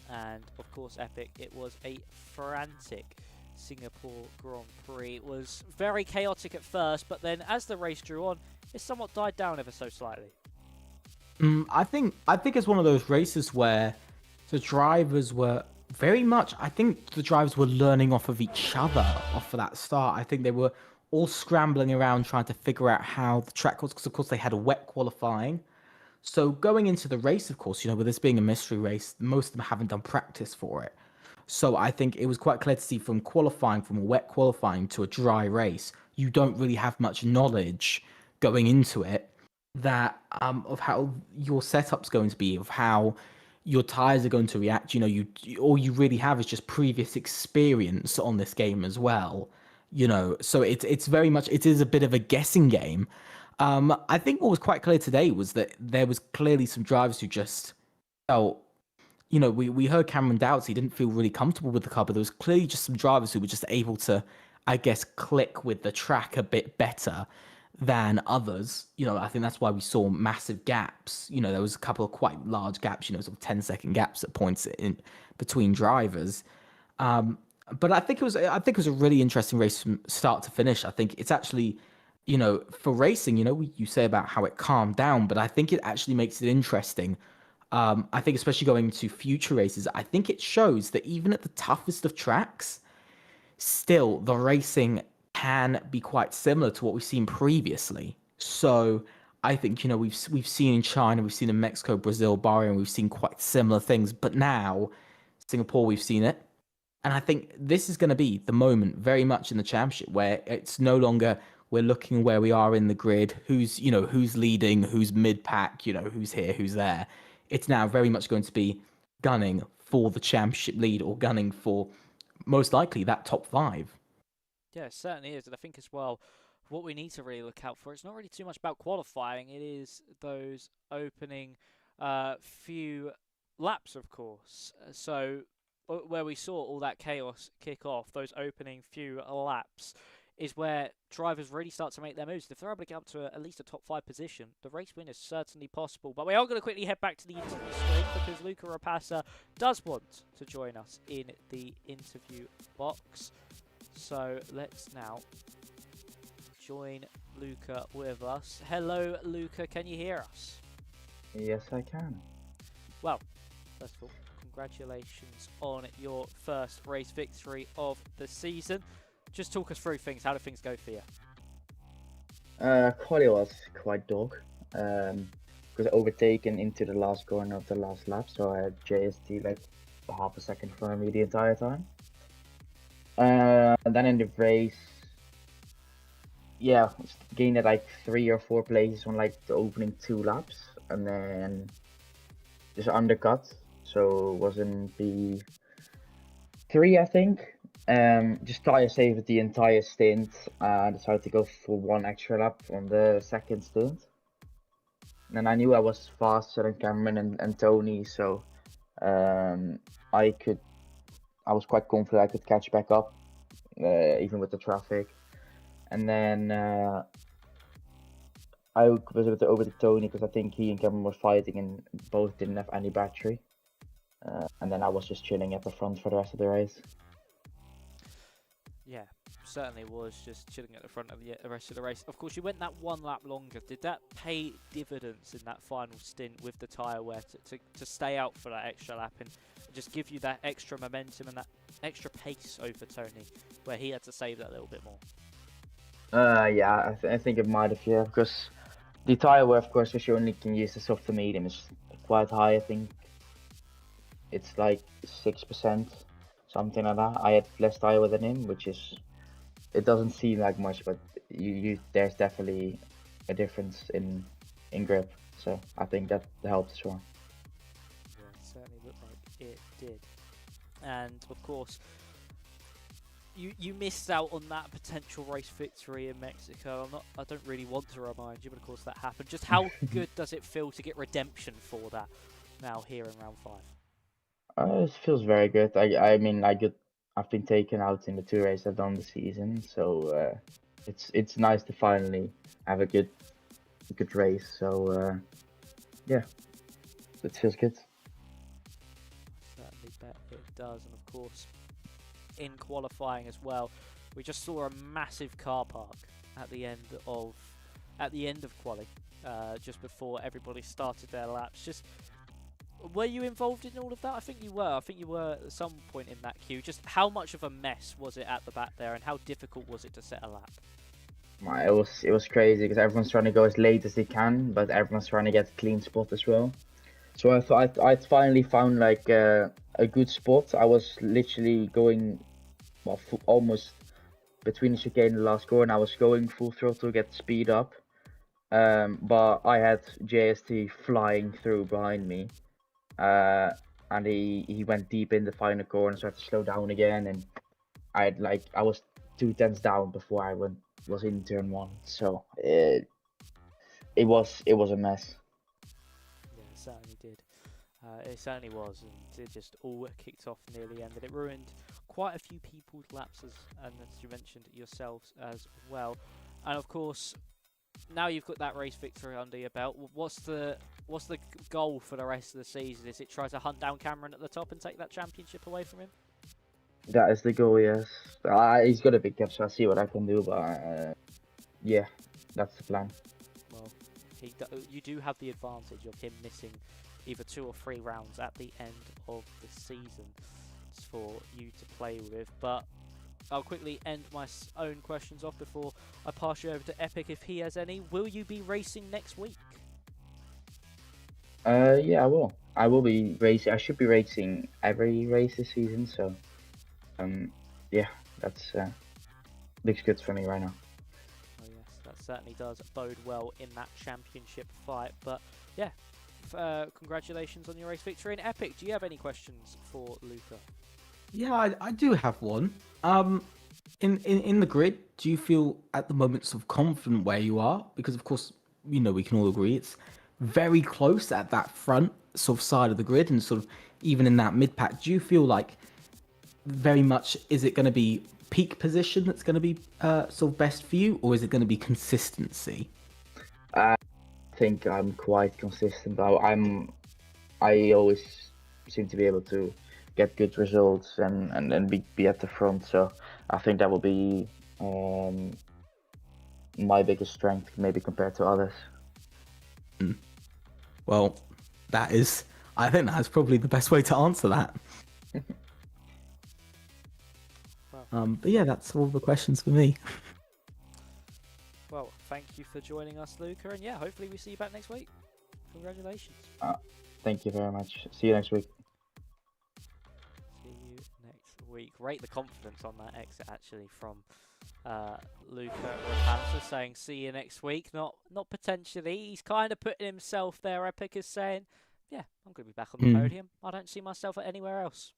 And of course, Epic, it was a frantic Singapore Grand Prix. It was very chaotic at first, but then as the race drew on, it somewhat died down ever so slightly. I think it's one of those races where the drivers were very much. I think the drivers were learning off of each other off of that start. I think they were all scrambling around trying to figure out how the track was, because of course they had a wet qualifying. So going into the race, of course, with this being a mystery race, most of them haven't done practice for it. So I think it was quite clear to see from qualifying, from a wet qualifying to a dry race, you don't really have much knowledge going into it that of how your setup's going to be, of how your tires are going to react. All you really have is just previous experience on this game as well. So it's very much, it is a bit of a guessing game. I think what was quite clear today was that there was clearly some drivers who just felt, we heard Cameron Dowds, he didn't feel really comfortable with the car, but there was clearly just some drivers who were just able to, I guess, click with the track a bit better than others. I think that's why we saw massive gaps. There was a couple of quite large gaps, sort of 10-second gaps at points in between drivers. But I think it was a really interesting race from start to finish. I think it's actually, for racing, you say about how it calmed down, but I think it actually makes it interesting. I think especially going to future races, I think it shows that even at the toughest of tracks, still the racing can be quite similar to what we've seen previously. So I think we've seen in China, we've seen in Mexico, Brazil, Bahrain, we've seen quite similar things. But now Singapore, we've seen it. And I think this is going to be the moment very much in the championship where it's no longer we're looking where we are in the grid, who's leading, who's mid pack, who's here, who's there. It's now very much going to be gunning for the championship lead or gunning for most likely that top 5. Yeah, it certainly is. And I think as well, what we need to really look out for, it's not really too much about qualifying. It is those opening few laps, of course. So where we saw all that chaos kick off, those opening few laps is where drivers really start to make their moves. If they're able to get up to at least a top 5 position, the race win is certainly possible. But we are going to quickly head back to the interview screen because Luca Rapassa does want to join us in the interview box. So let's now join Luca with us. Hello, Luca. Can you hear us? Yes, I can. Well, first of all, congratulations on your first race victory of the season. Just talk us through things. How do things go for you? Quali was quite dog. Because overtaken into the last corner of the last lap, so I had JST like half a second in front of me the entire time. And then in the race, yeah, gained like 3 or 4 places on like the opening 2 laps, and then just undercut. So it was in P3, I think. Just tire saved the entire stint. I decided to go for 1 extra lap on the second stint. And I knew I was faster than Cameron and Tony, so I was quite confident I could catch back up, even with the traffic. And then I was able to overtake Tony because I think he and Cameron were fighting and both didn't have any battery. And then I was just chilling at the front for the rest of the race. Yeah, certainly was just chilling at the front of the rest of the race. Of course, you went that 1 lap longer. Did that pay dividends in that final stint with the tyre wear to stay out for that extra lap and just give you that extra momentum and that extra pace over Tony, where he had to save that little bit more? Yeah, I think it might have, yeah, because the tyre wear, of course, which you only can use the soft to medium, is quite high. I think it's like 6%. Something like that. I had less tire wear than him, it doesn't seem like much, but there's definitely a difference in grip. So I think that helped as well. Yeah, it certainly looked like it did. And of course, you missed out on that potential race victory in Mexico. I don't really want to remind you, but of course that happened. Just how good does it feel to get redemption for that now here in round 5? It feels very good. I've been taken out in the 2 races I've done this season, so it's nice to finally have a good race. So yeah, it feels good. Certainly bet it does, and of course, in qualifying as well, we just saw a massive car park at the end of quali, just before everybody started their laps. Just were you involved in all of that? I think you were. I think you were at some point in that queue. Just how much of a mess was it at the back there, and how difficult was it to set a lap? It was crazy because everyone's trying to go as late as they can, but everyone's trying to get a clean spot as well. So I thought I'd finally found like a good spot. I was literally going almost between the chicane and the last corner. I was going full throttle to get speed up, but I had JST flying through behind me. And he went deep in the final corner, so I had to slow down again. And I was 2 tenths down before I was in turn 1. So it was a mess. Yeah, it certainly did. It certainly was, and it just all kicked off near the end, and it ruined quite a few people's lapses, and as you mentioned yourselves as well. And of course, now you've got that race victory under your belt. What's the goal for the rest of the season? Is it try to hunt down Cameron at the top and take that championship away from him? That is the goal, yes. He's got a big gap, so I see what I can do, but yeah, that's the plan. Well, you do have the advantage of him missing either 2 or 3 rounds at the end of the season for you to play with. But I'll quickly end my own questions off before I pass you over to Epic if he has any. Will you be racing next week? Yeah, I will. I will be racing. I should be racing every race this season, so yeah, that's looks good for me right now. Oh yes, that certainly does bode well in that championship fight. But yeah, congratulations on your race victory. And Epic, do you have any questions for Luca? Yeah, I do have one. In the grid, do you feel at the moment sort of confident where you are? Because of course, we can all agree it's very close at that front sort of side of the grid, and sort of even in that mid pack. Do you feel like very much is it going to be peak position that's going to be sort of best for you, or is it going to be consistency? I think I'm quite consistent. I always seem to be able to get good results and be at the front. So I think that will be my biggest strength, maybe compared to others. Well, I think that's probably the best way to answer that. But yeah, that's all the questions for me. Well, thank you for joining us, Luca, and yeah, hopefully we see you back next week. Congratulations. Thank you very much. See you next week. See you next week. Rate the confidence on that exit actually from Luca Rapasa saying see you next week. Not potentially. He's kind of putting himself there. Epic is saying, yeah, I'm going to be back on the podium. I don't see myself at anywhere else.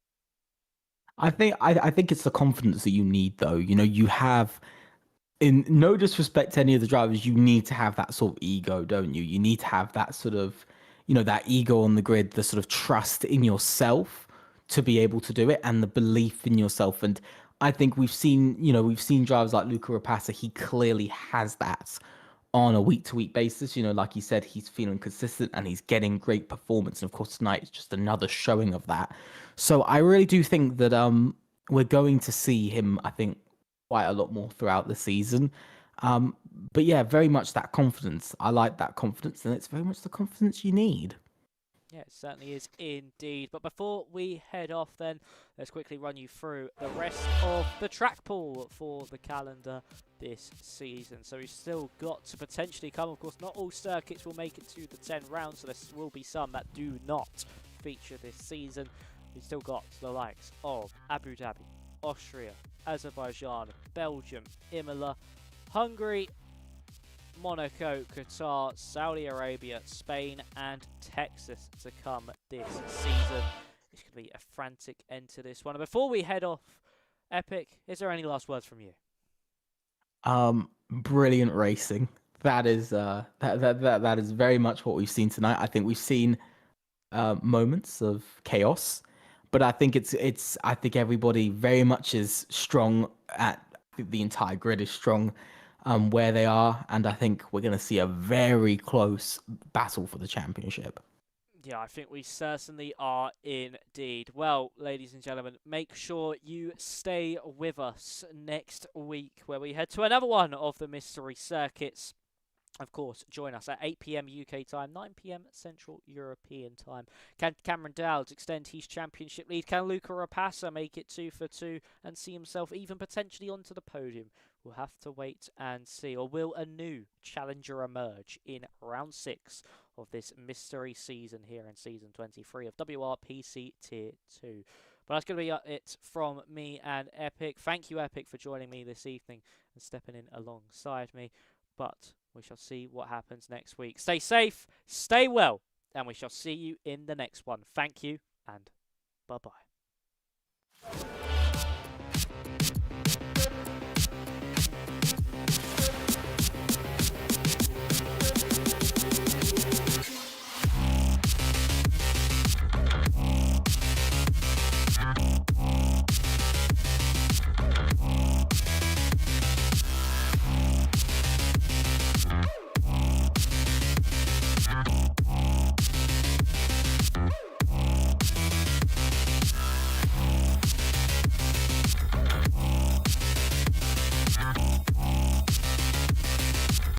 I think it's the confidence that you need, though. You have, in no disrespect to any of the drivers, you need to have that sort of ego, don't you? You need to have that sort of, that ego on the grid, the sort of trust in yourself to be able to do it, and the belief in yourself. And I think we've seen drivers like Luca Rapasa. He clearly has that on a week-to-week basis. Like he said, he's feeling consistent and he's getting great performance. And of course, tonight is just another showing of that. So I really do think that we're going to see him, I think, quite a lot more throughout the season. But yeah, very much that confidence. I like that confidence, and it's very much the confidence you need. Yeah, it certainly is indeed. But before we head off then, let's quickly run you through the rest of the track pool for the calendar this season. So we've still got to potentially come. Of course, not all circuits will make it to the 10 rounds, so there will be some that do not feature this season. We've still got the likes of Abu Dhabi, Austria, Azerbaijan, Belgium, Imola, Hungary, Monaco, Qatar, Saudi Arabia, Spain and Texas to come this season. It's going to be a frantic end to this one. And before we head off, Epic, is there any last words from you? Brilliant racing. That is that is very much what we've seen tonight. I think we've seen moments of chaos, but I think I think everybody very much is strong at, I think the entire grid is strong where they are, and I think we're going to see a very close battle for the championship. Yeah, I think we certainly are indeed. Well, ladies and gentlemen, make sure you stay with us next week where we head to another one of the mystery circuits. Of course, join us at 8 PM UK time, 9 PM Central European time. Can Cameron Dowds extend his championship lead? Can Luca Rapasa make it 2 for 2 and see himself even potentially onto the podium? We'll have to wait and see. Or will a new challenger emerge in round 6 of this mystery season here in season 23 of WRPC Tier 2? But that's going to be it from me and Epic. Thank you, Epic, for joining me this evening and stepping in alongside me. But we shall see what happens next week. Stay safe, stay well, and we shall see you in the next one. Thank you, and bye-bye.